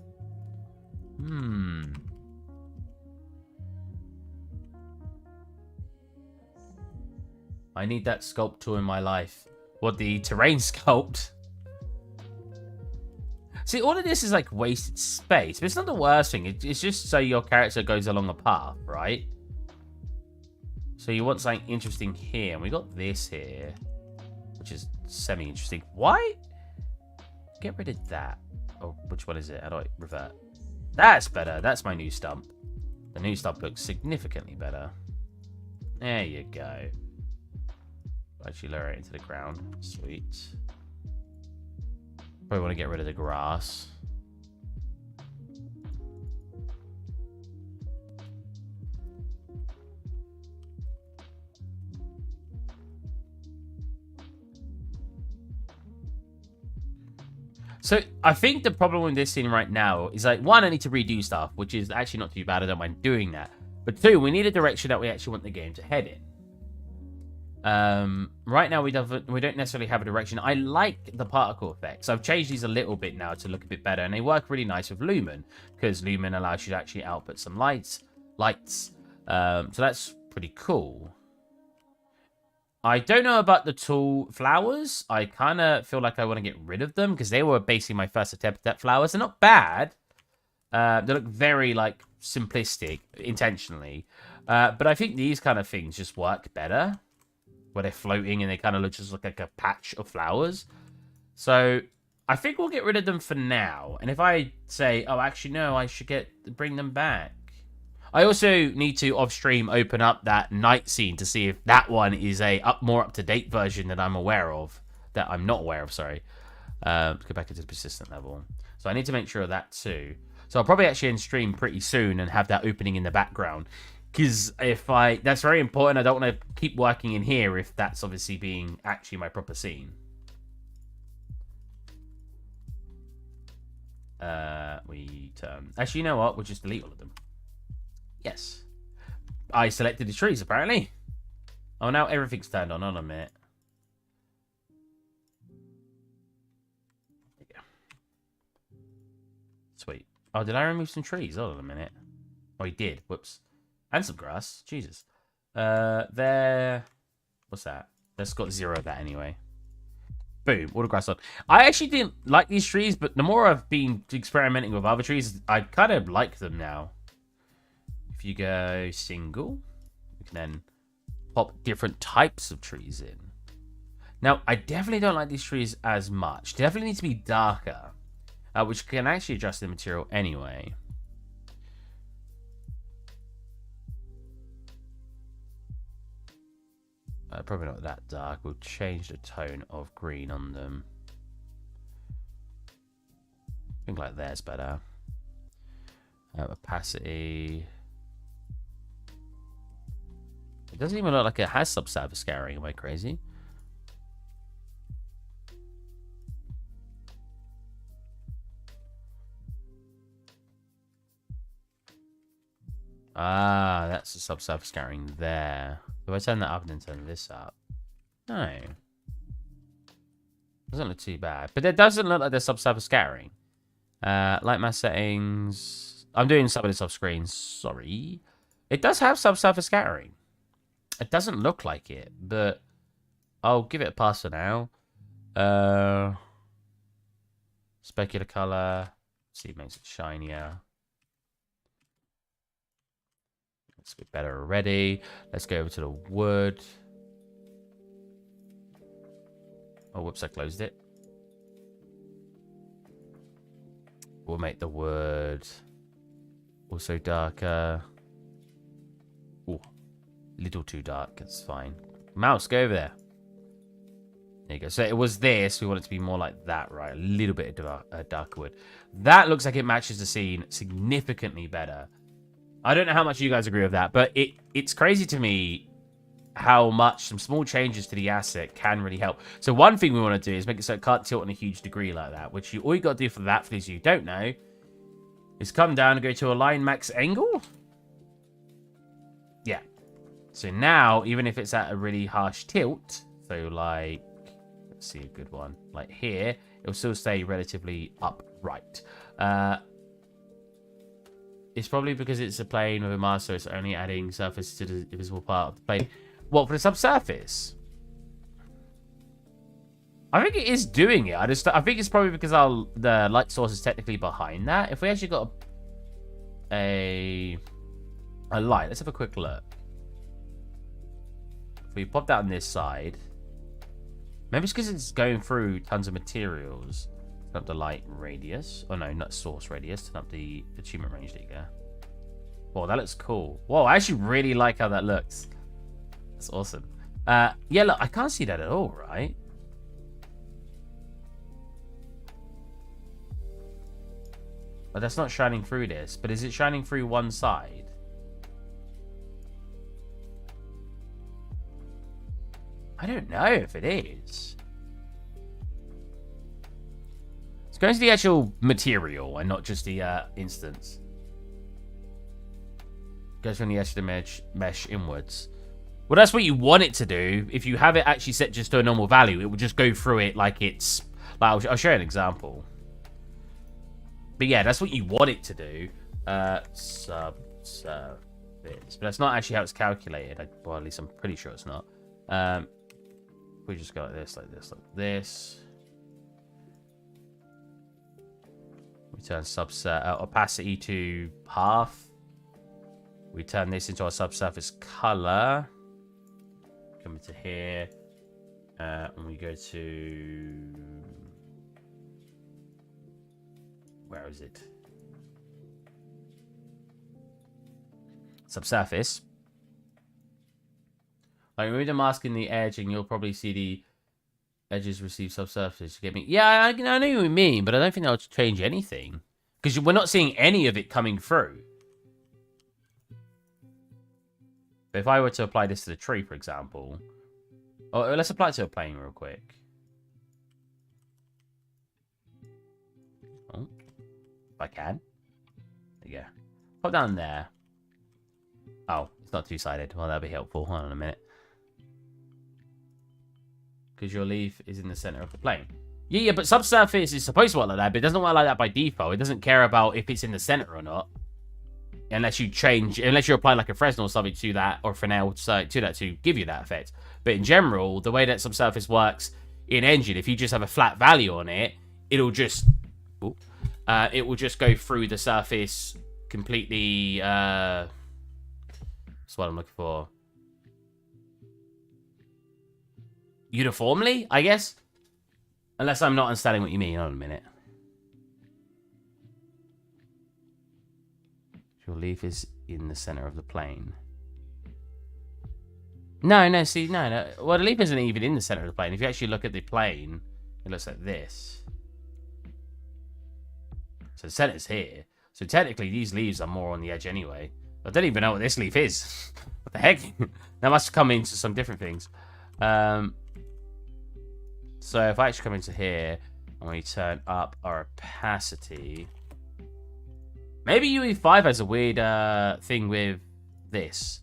A: I need that sculpt tool in my life. What, the terrain sculpt? See, all of this is like wasted space, but it's not the worst thing. It's just so your character goes along a path, right? So you want something interesting here, and we got this here, which is semi-interesting. Why? Get rid of that. Oh, which one is it? How do I revert? That's better. That's my new stump. The new stump looks significantly better. There you go. Actually lower it into the ground. Sweet. Probably want to get rid of the grass. So I think the problem with this scene right now is like, one, I need to redo stuff, which is actually not too bad. I don't mind doing that. But two, we need a direction that we actually want the game to head in. Right now we don't necessarily have a direction. I like the particle effects. I've changed these a little bit now to look a bit better, and they work really nice with Lumen, because Lumen allows you to actually output some lights. So that's pretty cool. I don't know about the tall flowers. I kind of feel like I want to get rid of them, because they were basically my first attempt at flowers. They're not bad. They look very like simplistic intentionally, but I think these kind of things just work better, where they're floating and they kind of look just like a patch of flowers. So I think we'll get rid of them for now. And if I say, oh, actually, no, I should bring them back. I also need to off-stream open up that night scene to see if that one is a more up-to-date version that I'm not aware of, sorry. Let's go back into the persistent level. So I need to make sure of that too. So I'll probably actually end stream pretty soon and have that opening in the background. Because that's very important. I don't want to keep working in here if that's obviously being actually my proper scene. Actually, you know what? We'll just delete all of them. Yes. I selected the trees, apparently. Oh, now everything's turned on. Hold on a minute. There you go. Sweet. Oh, did I remove some trees? Hold on a minute. Oh, he did. Whoops. And some grass. Jesus. There. What's that? That's got 0 of that anyway. Boom. All the grass on. I actually didn't like these trees, but the more I've been experimenting with other trees, I kind of like them now. If you go single, you can then pop different types of trees in. Now, I definitely don't like these trees as much. They definitely need to be darker, which can actually adjust the material anyway. Probably not that dark. We'll change the tone of green on them. I think like there's better. Opacity. It doesn't even look like it has subsurface scattering. Am I crazy? Ah, that's the subsurface scattering there. If I turn that up and then turn this up. No. Doesn't look too bad. But it doesn't look like there's subsurface scattering. Light mask settings. I'm doing some of this off screen. Sorry. It does have subsurface scattering. It doesn't look like it, but I'll give it a pass for now. Specular color. See, it makes it shinier. It's a bit better already. Let's go over to the wood. Oh, whoops, I closed it. We'll make the wood also darker. Ooh, little too dark. That's fine. Mouse, go over there. There you go. So it was this. We want it to be more like that, right? A little bit of darker wood. That looks like it matches the scene significantly better. I don't know how much you guys agree with that, but it's crazy to me how much some small changes to the asset can really help. So one thing we want to do is make it so it can't tilt in a huge degree like that, which all you got to do for that, for those of you who don't know, is come down and go to align max angle. Yeah. So now, even if it's at a really harsh tilt, so like, let's see a good one, like here, it'll still stay relatively upright. It's probably because it's a plane with a mask, so it's only adding surface to the visible part of the plane. What, for the subsurface? I think it is doing it. I think it's probably because the light source is technically behind that. If we actually got a light, let's have a quick look. If we pop that on this side, maybe it's because it's going through tons of materials. Turn up the light radius. Oh no, not source radius. Turn up the achievement range. There you go. Whoa, that looks cool. Whoa, I actually really like how that looks. That's awesome. Yeah, look, I can't see that at all, right? But that's not shining through this. But is it shining through one side? I don't know if it is. It's going to the actual material and not just the instance. Goes from the edge of the mesh inwards. Well, that's what you want it to do. If you have it actually set just to a normal value, it will just go through it like it's... Like, I'll show you an example. But yeah, that's what you want it to do. Subsurface. But that's not actually how it's calculated. Well, at least I'm pretty sure it's not. We just go like this, like this, like this. We turn opacity to half. We turn this into our subsurface color. Come into here. And we go to... Where is it? Subsurface. Like, remove the mask in the edge and you'll probably see the edges receive subsurface. You get me? Yeah, I know what you mean, but I don't think that'll change anything. Because we're not seeing any of it coming through. But if I were to apply this to the tree, for example... Oh, let's apply it to a plane real quick. Oh. If I can. There you go. Pop down there. Oh, it's not two-sided. Well, that'd be helpful. Hold on a minute. Because your leaf is in the center of the plane. Yeah, but subsurface is supposed to work like that, but it doesn't work like that by default. It doesn't care about if it's in the center or not. Unless you apply like a Fresnel or something to that, or Fresnel to that to give you that effect. But in general, the way that subsurface works in Engine, if you just have a flat value on it, it'll just... it will just go through the surface completely... that's what I'm looking for. Uniformly, I guess? Unless I'm not understanding what you mean. Hold on a minute. Your leaf is in the center of the plane. No, see, no. Well, the leaf isn't even in the center of the plane. If you actually look at the plane, it looks like this. So the center's here. So technically, these leaves are more on the edge anyway. I don't even know what this leaf is. What the heck? That must come into some different things. So if I actually come into here and we turn up our opacity... Maybe UE5 has a weird thing with this.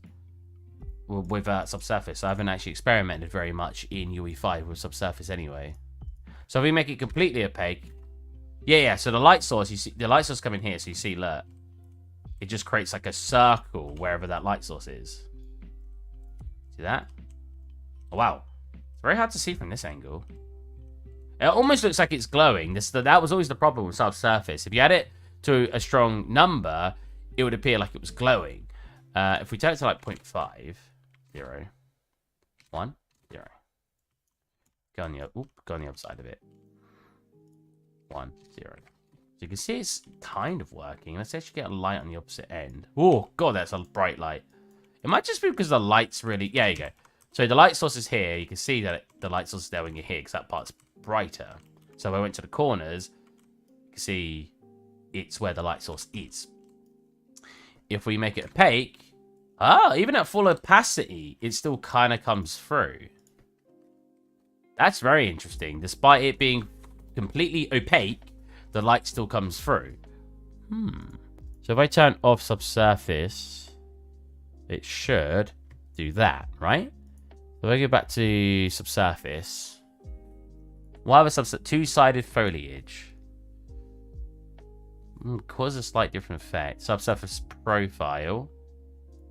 A: With subsurface. I haven't actually experimented very much in UE5 with subsurface anyway. So if we make it completely opaque... Yeah, so the light source, you see, the light source coming here, so you see, look. It just creates like a circle wherever that light source is. See that? Oh, wow. It's very hard to see from this angle. It almost looks like it's glowing. That was always the problem with subsurface. If you had it to a strong number, it would appear like it was glowing. If we turn it to like 0.5, 0, 1, 0. Go on the other side of it. 1, 0. So you can see it's kind of working. Let's actually get a light on the opposite end. Oh, God, that's a bright light. It might just be because the light's really... Yeah, there you go. So the light source is here. You can see that the light source is there when you're here because that part's brighter. So if I went to the corners, you can see it's where the light source is. If we make it opaque, Oh, even at full opacity, it still kind of comes through. That's very interesting. Despite it being completely opaque, the light still comes through. So if I turn off subsurface, it should do that, right? So if I go back to subsurface, we'll have a two-sided foliage. Cause a slight different effect. Subsurface profile.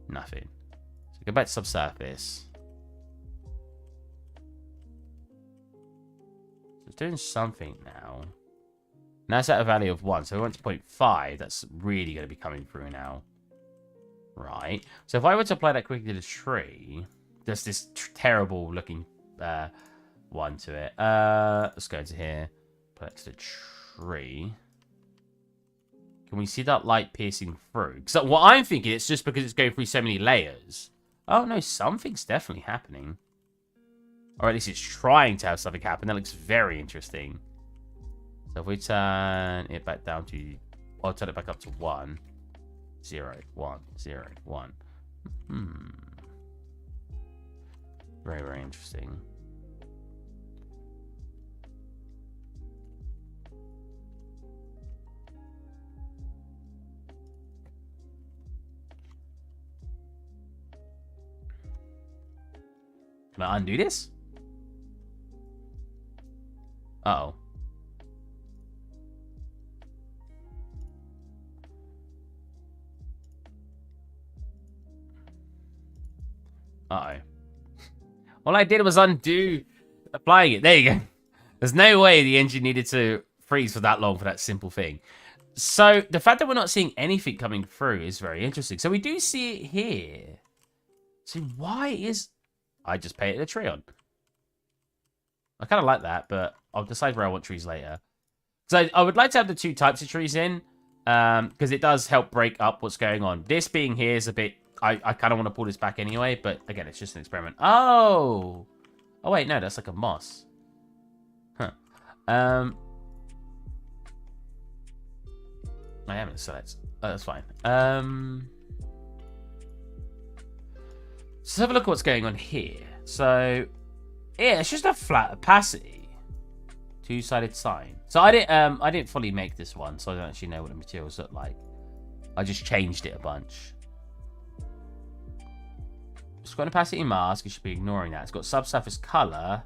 A: Nothing. So go back to subsurface. So it's doing something now. Now it's at a value of 1. So we went to 0.5. That's really going to be coming through now. Right. So if I were to apply that quickly to the tree, there's this terrible looking one to it. Let's go to here. Put it to the tree. Can we see that light piercing through? Because what I'm thinking, it's just because it's going through so many layers. Oh, no, something's definitely happening. Or at least it's trying to have something happen. That looks very interesting. So if we turn it back down to... I'll turn it back up to 1. 0, 1, 0, 1. Very, very interesting. Can I undo this? Uh-oh. Uh-oh. All I did was undo applying it. There you go. There's no way the engine needed to freeze for that long for that simple thing. So the fact that we're not seeing anything coming through is very interesting. So we do see it here. So why is... I just painted a tree on. I kind of like that, but I'll decide where I want trees later. So I would like to have the two types of trees in, because it does help break up what's going on. This being here is a bit... I kind of want to pull this back anyway, but again, it's just an experiment. Oh! Oh, wait, no, that's like a moss. Huh. I haven't select. Oh, that's fine. So let's have a look at what's going on here. So, yeah, it's just a flat opacity. Two-sided sign. So I didn't fully make this one, so I don't actually know what the materials look like. I just changed it a bunch. It's got an opacity mask. You should be ignoring that. It's got subsurface color,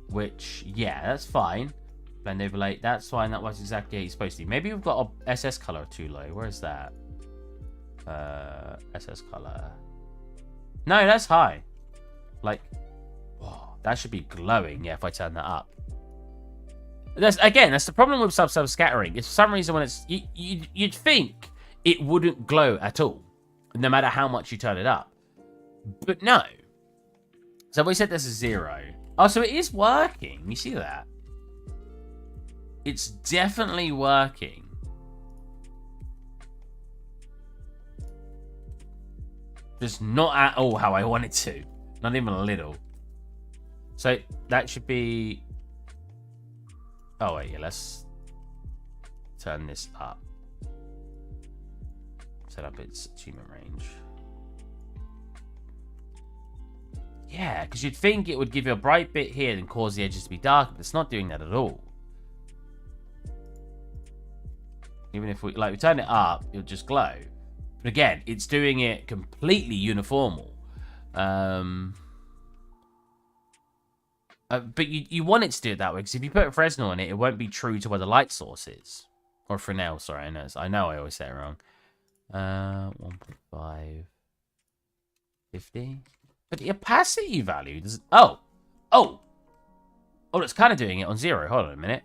A: which, yeah, that's fine. Blend overlay, that's fine. That was exactly how it's supposed to be. Maybe we've got a SS color too low. Where is that? SS color. No, that's high. Like, whoa, that should be glowing. Yeah, if I turn that up. That's the problem with subsurface scattering. If for some reason when it's you'd think it wouldn't glow at all, no matter how much you turn it up. But no. So we said this is 0. Oh, so it is working. You see that? It's definitely working. Just not at all how I want it to. Not even a little. So that should be... Oh, wait, yeah, let's turn this up. Set up its achievement range. Yeah, because you'd think it would give you a bright bit here and cause the edges to be dark, but it's not doing that at all. Even if we turn it up, it'll just glow. But again, it's doing it completely uniformal. But you want it to do it that way, because if you put Fresnel on it, it won't be true to where the light source is. Or Fresnel, sorry, I know I always say it wrong. 1.5. 50. But the opacity value doesn't... Oh, it's kind of doing it on 0. Hold on a minute.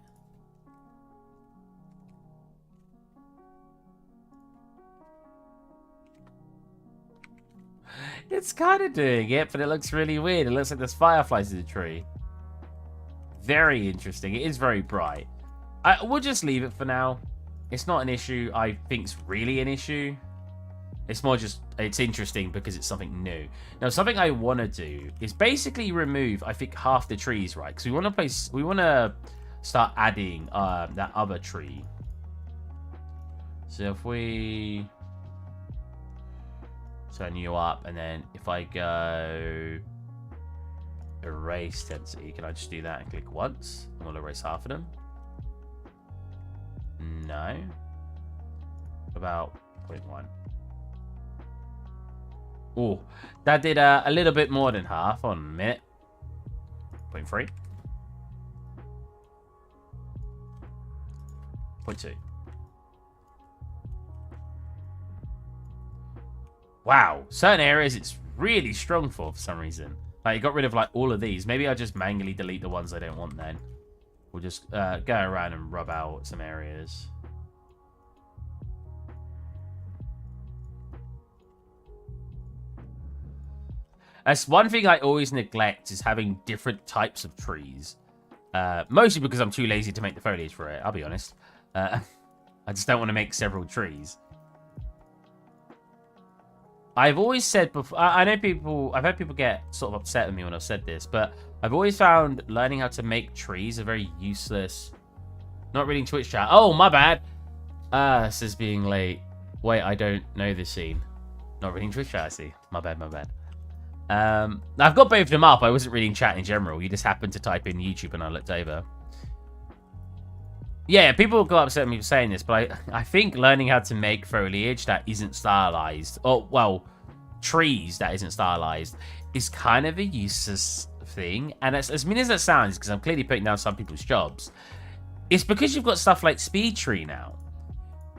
A: It's kind of doing it, but it looks really weird. It looks like there's fireflies in the tree. Very interesting. It is very bright. We'll just leave it for now. It's not an issue I think's really an issue. It's more just, it's interesting because it's something new. Now, something I want to do is basically remove, I think, half the trees, right? Because we want to start adding that other tree. So if we turn you up, and then if I go erase density, can I just do that and click once? And we'll erase half of them. No. About 0.1. Oh, that did a little bit more than half on a minute. 0.3. 0.2. Wow, certain areas it's really strong for some reason. Like, it got rid of, like, all of these. Maybe I'll just manually delete the ones I don't want then. We'll just go around and rub out some areas. That's one thing I always neglect, is having different types of trees. Mostly because I'm too lazy to make the foliage for it, I'll be honest. I just don't want to make several trees. I've always said before, I know people, I've had people get sort of upset with me when I've said this, but I've always found learning how to make trees a very useless. Not reading Twitch chat. Oh, my bad. Says being late. Wait, I don't know this scene. Not reading Twitch chat, I see. My bad, my bad. I've got both of them up. I wasn't reading chat in general. You just happened to type in YouTube and I looked over. Yeah, people got upset with me for saying this, but I think learning how to make foliage that isn't stylized, or, well, trees that isn't stylized, is kind of a useless thing. And as mean as that sounds, because I'm clearly putting down some people's jobs, it's because you've got stuff like Speed Tree now.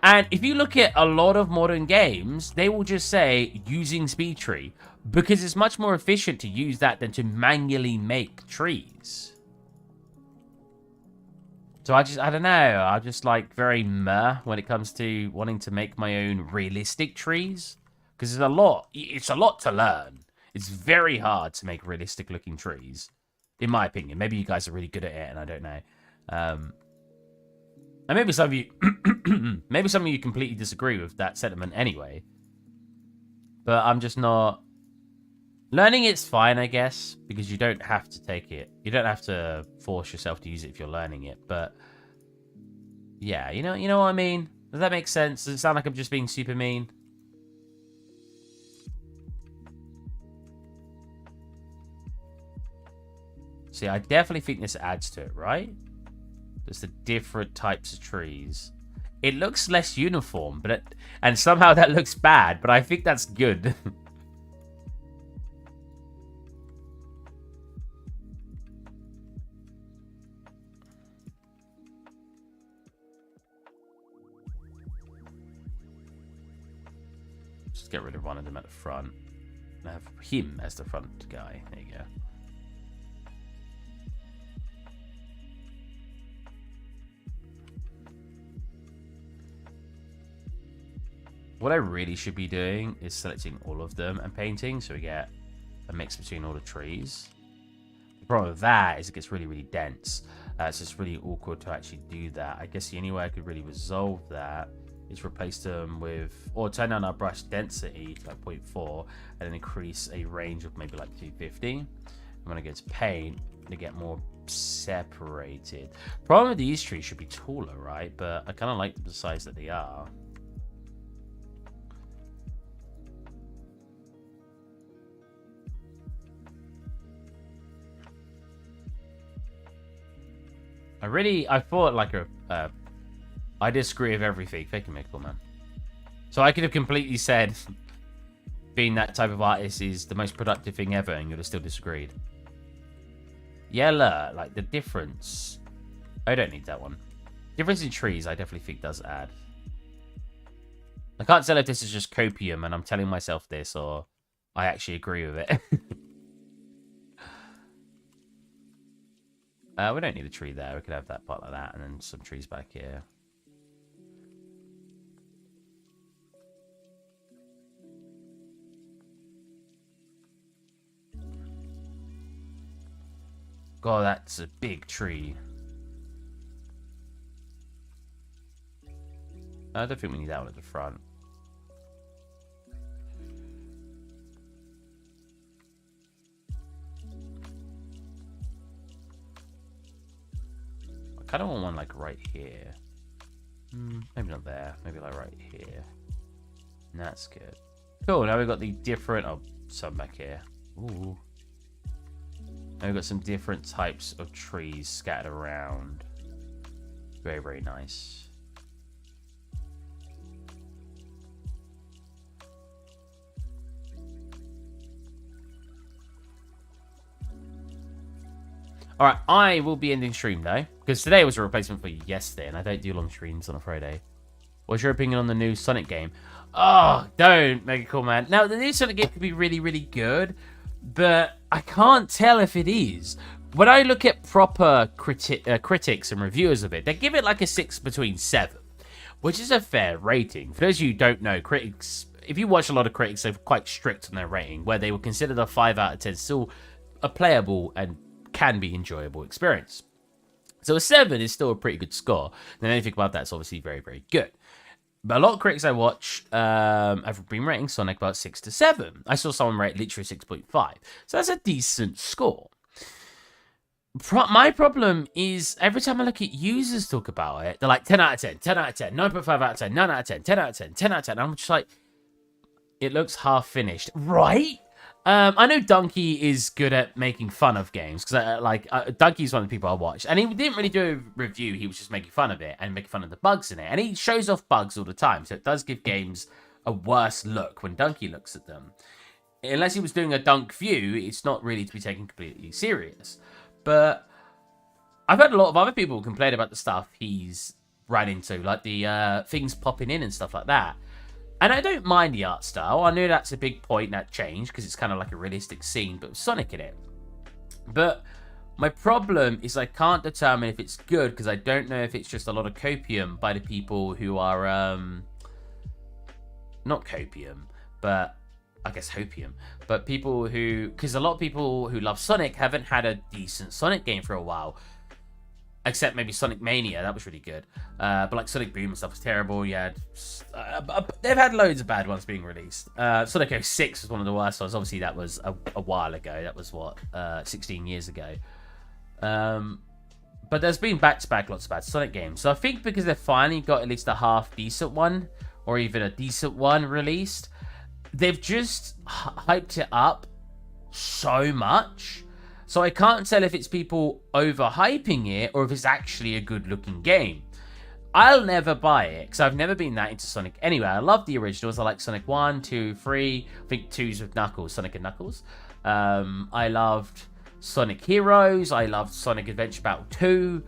A: And if you look at a lot of modern games, they will just say using Speed Tree, because it's much more efficient to use that than to manually make trees. So I don't know, I'm just like very meh when it comes to wanting to make my own realistic trees. Because it's a lot to learn. It's very hard to make realistic looking trees. In my opinion. Maybe you guys are really good at it and I don't know. And maybe some of you, maybe some of you completely disagree with that sentiment anyway. But I'm just not. Learning it's fine, I guess, because you don't have to take it. You don't have to force yourself to use it if you're learning it. But yeah, you know what I mean? Does that make sense? Does it sound like I'm just being super mean? See, I definitely think this adds to it, right? There's the different types of trees. It looks less uniform, and somehow that looks bad, but I think that's good. Just get rid of one of them at the front. And have him as the front guy. There you go. What I really should be doing is selecting all of them and painting, so we get a mix between all the trees. The problem with that is it gets really, really dense. It's just really awkward to actually do that. I guess the only way I could really resolve that is replace them with, or turn down our brush density to like 0.4 and then increase a range of maybe like 250. And when I go to paint, they get more separated. Problem with these trees should be taller, right? But I kind of like the size that they are. I thought like I disagree with everything. Fake and make cool, man. So I could have completely said being that type of artist is the most productive thing ever and you'd have still disagreed. Yellow, like the difference. I don't need that one. Difference in trees, I definitely think does add. I can't tell if this is just copium and I'm telling myself this or I actually agree with it. We don't need a tree there. We could have that part like that and then some trees back here. God, that's a big tree. I don't think we need that one at the front. I kind of want one like right here. Maybe not there. Maybe like right here. And that's good. Cool, now we've got the different... Oh, some back here. Ooh. Now we've got some different types of trees scattered around. Very, very nice. Alright, I will be ending stream though, because today was a replacement for yesterday, and I don't do long streams on a Friday. What's your opinion on the new Sonic game? Oh, don't make it cool, man. Now, the new Sonic game could be really, really good, but I can't tell if it is. When I look at proper critics and reviewers of it, they give it like a 6 between 7, which is a fair rating. For those of you who don't know, critics, if you watch a lot of critics, they're quite strict on their rating, where they will consider the 5 out of 10 still a playable and can be enjoyable experience. So a 7 is still a pretty good score. And anything above that's obviously very, very good. But a lot of critics I watch have been rating Sonic about 6 to 7. I saw someone rate literally 6.5. So that's a decent score. My problem is every time I look at users talk about it, they're like 10 out of 10, 10 out of 10, 9.5 out of 10, 9 out of 10, 10 out of 10, 10 out of 10. And I'm just like, it looks half finished. Right? I know Donkey is good at making fun of games, because Donkey's one of the people I watched, and he didn't really do a review, he was just making fun of it, and making fun of the bugs in it, and he shows off bugs all the time, so it does give games a worse look when Donkey looks at them. Unless he was doing a dunk view, it's not really to be taken completely serious. But I've heard a lot of other people complain about the stuff he's ran into, like the things popping in and stuff like that. And I don't mind the art style. I know that's a big point that changed, because it's kind of like a realistic scene, but with Sonic in it. But my problem is I can't determine if it's good, because I don't know if it's just a lot of copium by the people who are, not copium, but I guess hopium. But people who, because a lot of people who love Sonic haven't had a decent Sonic game for a while. Except maybe Sonic Mania, that was really good. But like Sonic Boom and stuff was terrible. Yeah, they've had loads of bad ones being released. Sonic 06 was one of the worst ones. Obviously, that was a while ago. That was, what, 16 years ago. But there's been back-to-back lots of bad Sonic games. So I think because they've finally got at least a half-decent one, or even a decent one released, they've just hyped it up so much. So I can't tell if it's people overhyping it or if it's actually a good-looking game. I'll never buy it, because I've never been that into Sonic anyway. I love the originals. I like Sonic 1, 2, 3. I think 2's with Knuckles, Sonic and Knuckles. I loved Sonic Heroes. I loved Sonic Adventure Battle 2.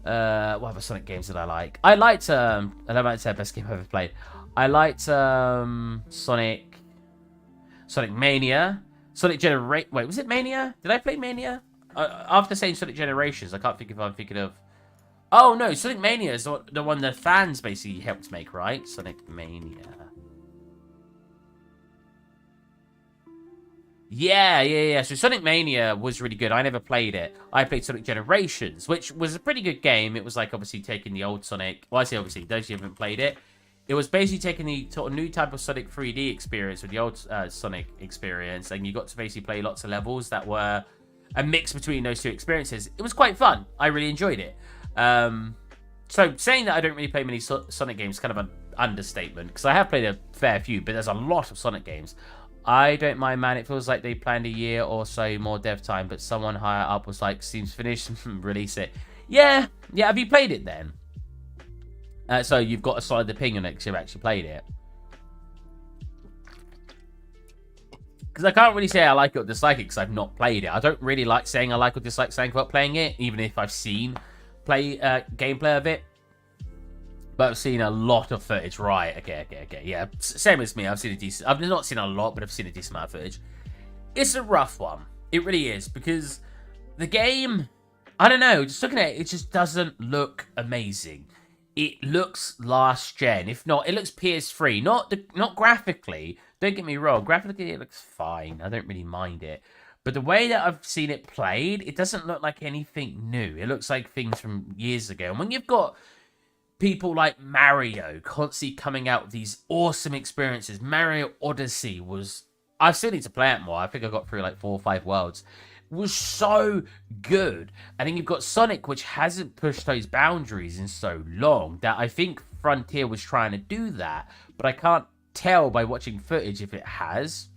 A: What other Sonic games did I like? I liked, I don't know if it's best game I've ever played. I liked Sonic Mania. Sonic Wait, was it Mania? Did I play Mania? After saying Sonic Generations, I can't think if I'm thinking of... Oh, no, Sonic Mania is the one the fans basically helped make, right? Sonic Mania. Yeah. So Sonic Mania was really good. I never played it. I played Sonic Generations, which was a pretty good game. It was like obviously taking the old Sonic... Well, I say obviously, those who haven't played it. It was basically taking the sort of new type of Sonic 3D experience with the old Sonic experience, and you got to basically play lots of levels that were a mix between those two experiences. It was quite fun. I really enjoyed it. So saying that I don't really play many Sonic games is kind of an understatement, because I have played a fair few, but there's a lot of Sonic games. I don't mind, man. It feels like they planned a year or so more dev time, but someone higher up was like, seems finished, release it. Yeah. Have you played it then? So you've got a solid opinion because you've actually played it. Because I can't really say I like it or dislike it because I've not played it. I don't really like saying I like or dislike something without playing it, even if I've seen gameplay of it. But I've seen a lot of footage. Right, okay. Yeah, same as me. I've not seen a lot, but I've seen a decent amount of footage. It's a rough one. It really is, because the game, I don't know, just looking at it, it just doesn't look amazing. It looks last gen. If not, it looks PS3. Not graphically. Don't get me wrong. Graphically, it looks fine. I don't really mind it. But the way that I've seen it played, it doesn't look like anything new. It looks like things from years ago. And when you've got people like Mario constantly coming out with these awesome experiences. Mario Odyssey was... I still need to play it more. I think I got through like 4 or 5 worlds. Was so good. And then you've got Sonic, which hasn't pushed those boundaries in so long that I think Frontier was trying to do that, but I can't tell by watching footage if it has.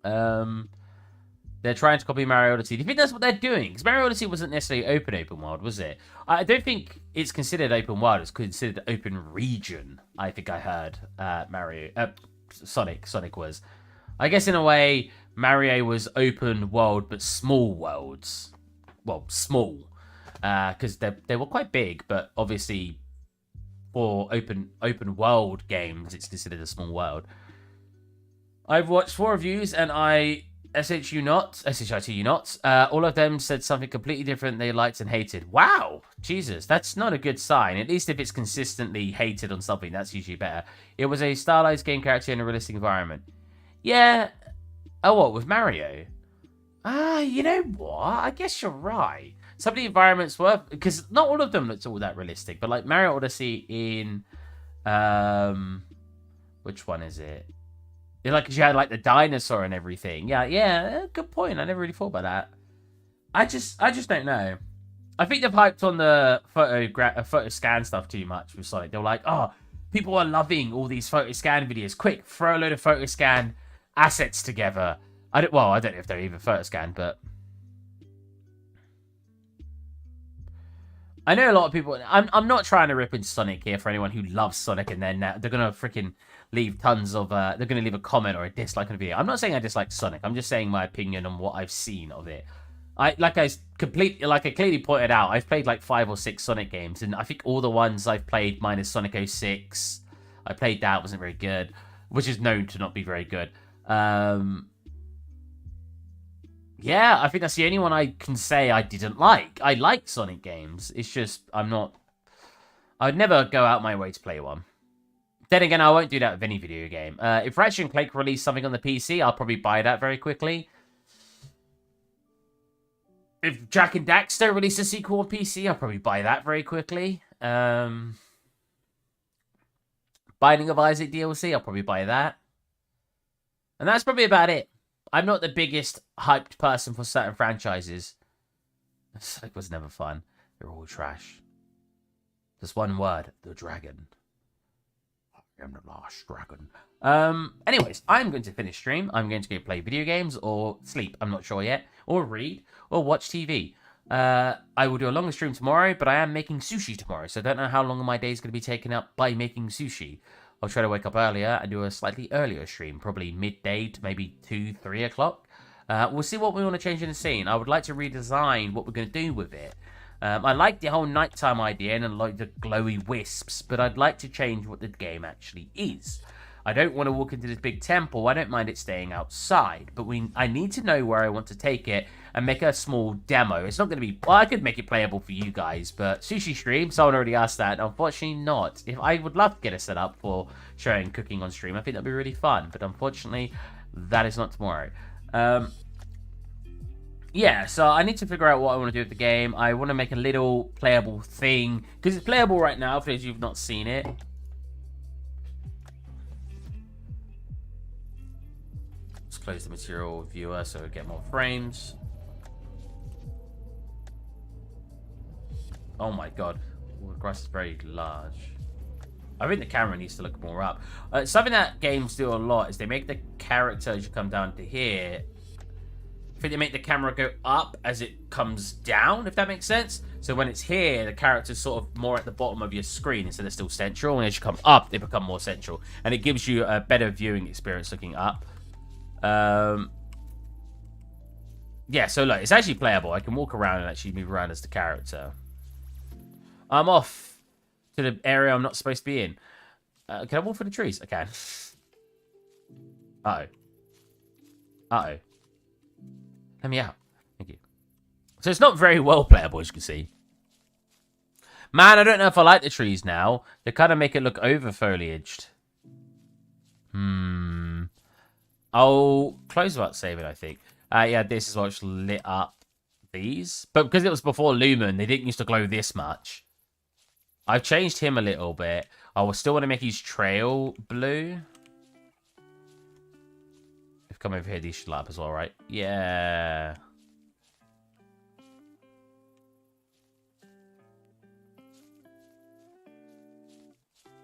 A: They're trying to copy Mario Odyssey. Do you think that's what they're doing? Because Mario Odyssey wasn't necessarily open world, was it? I don't think it's considered open world. It's considered open region. I think I heard Sonic was. I guess in a way, Mario was open world, but small worlds. Well, small. Because they were quite big, but obviously for open world games, it's considered a small world. I've watched 4 reviews, and SHITU not. All of them said something completely different they liked and hated. Wow! Jesus, that's not a good sign. At least if it's consistently hated on something, that's usually better. It was a stylized game character in a realistic environment. Yeah. Oh, what, with Mario? You know what? I guess you're right. Some of the environments were... Because not all of them looked all that realistic, but like Mario Odyssey in... Which one is it? Like, cause you had like the dinosaur and everything. Yeah, good point. I never really thought about that. I just don't know. I think they've hyped on the photo scan stuff too much with Sonic. They were like, oh, people are loving all these photo scan videos. Quick, throw a load of photo scan assets together. I don't know if they're even photo scan, but I know a lot of people. I'm not trying to rip into Sonic here for anyone who loves Sonic, and then they're gonna freaking leave tons of. They're gonna leave a comment or a dislike on the video. I'm not saying I dislike Sonic. I'm just saying my opinion on what I've seen of it. I clearly pointed out, I've played like 5 or 6 Sonic games, and I think all the ones I've played minus Sonic 06, I played that, wasn't very good, which is known to not be very good. Yeah, I think that's the only one I can say I didn't like. I like Sonic games. It's just, I'd never go out my way to play one. Then again, I won't do that with any video game. If Ratchet & Clank release something on the PC, I'll probably buy that very quickly. If Jak and Daxter release a sequel on PC, I'll probably buy that very quickly. Binding of Isaac DLC, I'll probably buy that. And that's probably about it. I'm not the biggest hyped person for certain franchises. Sonic was never fun. They're all trash. Just one word, the dragon. I am the last dragon. Anyways, I'm going to finish stream. I'm going to go play video games or sleep. I'm not sure yet. Or read or watch TV. I will do a longer stream tomorrow, but I am making sushi tomorrow, so I don't know how long my day is going to be taken up by making sushi. I'll try to wake up earlier and do a slightly earlier stream, probably midday to maybe 2, 3 o'clock. We'll see what we want to change in the scene. I would like to redesign what we're going to do with it. I like the whole nighttime idea and I like the glowy wisps, but I'd like to change what the game actually is. I don't want to walk into this big temple. I don't mind it staying outside, but I need to know where I want to take it and make a small demo. It's not going to be... Well, I could make it playable for you guys, but sushi stream, someone already asked that. Unfortunately, not. If I would love to get it set up for showing cooking on stream. I think that'd be really fun, but unfortunately, that is not tomorrow. Yeah, so I need to figure out what I want to do with the game. I want to make a little playable thing, because it's playable right now for those of you who've not seen it. Let's close the material viewer so we get more frames. Oh my god, the grass is very large. I think the camera needs to look more up. Something that games do a lot is they make the character, as you come down to here, I think they make the camera go up as it comes down, if that makes sense. So when it's here, the character's sort of more at the bottom of your screen instead of still central. And as you come up, they become more central. And it gives you a better viewing experience looking up. Yeah, so look, it's actually playable. I can walk around and actually move around as the character. I'm off to the area I'm not supposed to be in. Can I walk for the trees? I can. Uh-oh. Uh-oh. Let me out. Thank you. So it's not very well playable, as you can see. Man, I don't know if I like the trees now. They kind of make it look over-foliaged. I'll close about saving, I think. Yeah, this is what's lit up these. But because it was before Lumen, they didn't used to glow this much. I've changed him a little bit. I will still want to make his trail blue. If come over here, these should light up as well, right? Yeah.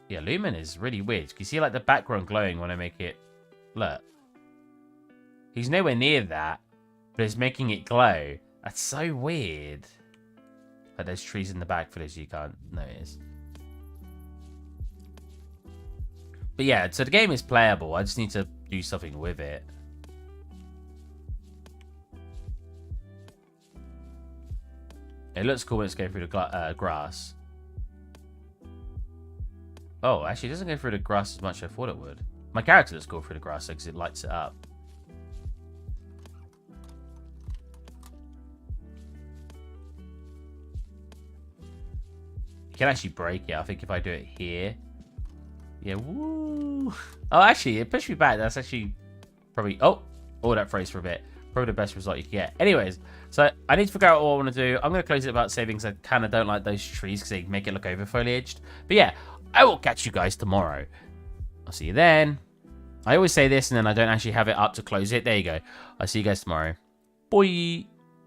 A: Yeah, Lumen is really weird. You see like the background glowing when I make it... Look. He's nowhere near that, but it's making it glow. That's so weird. But there's trees in the back for this you can't notice. But yeah, so the game is playable. I just need to do something with it. It looks cool when it's going through the grass. Oh, actually, it doesn't go through the grass as much as I thought it would. My character looks cool through the grass because it lights it up. You can actually break it. I think if I do it here. Yeah, woo. Oh, actually, it pushed me back. That's actually probably... Oh, that phrase for a bit. Probably the best result you can get. Anyways, so I need to figure out what I want to do. I'm going to close it about saving because I kind of don't like those trees because they make it look over foliaged. But yeah, I will catch you guys tomorrow. I'll see you then. I always say this and then I don't actually have it up to close it. There you go. I'll see you guys tomorrow. Bye.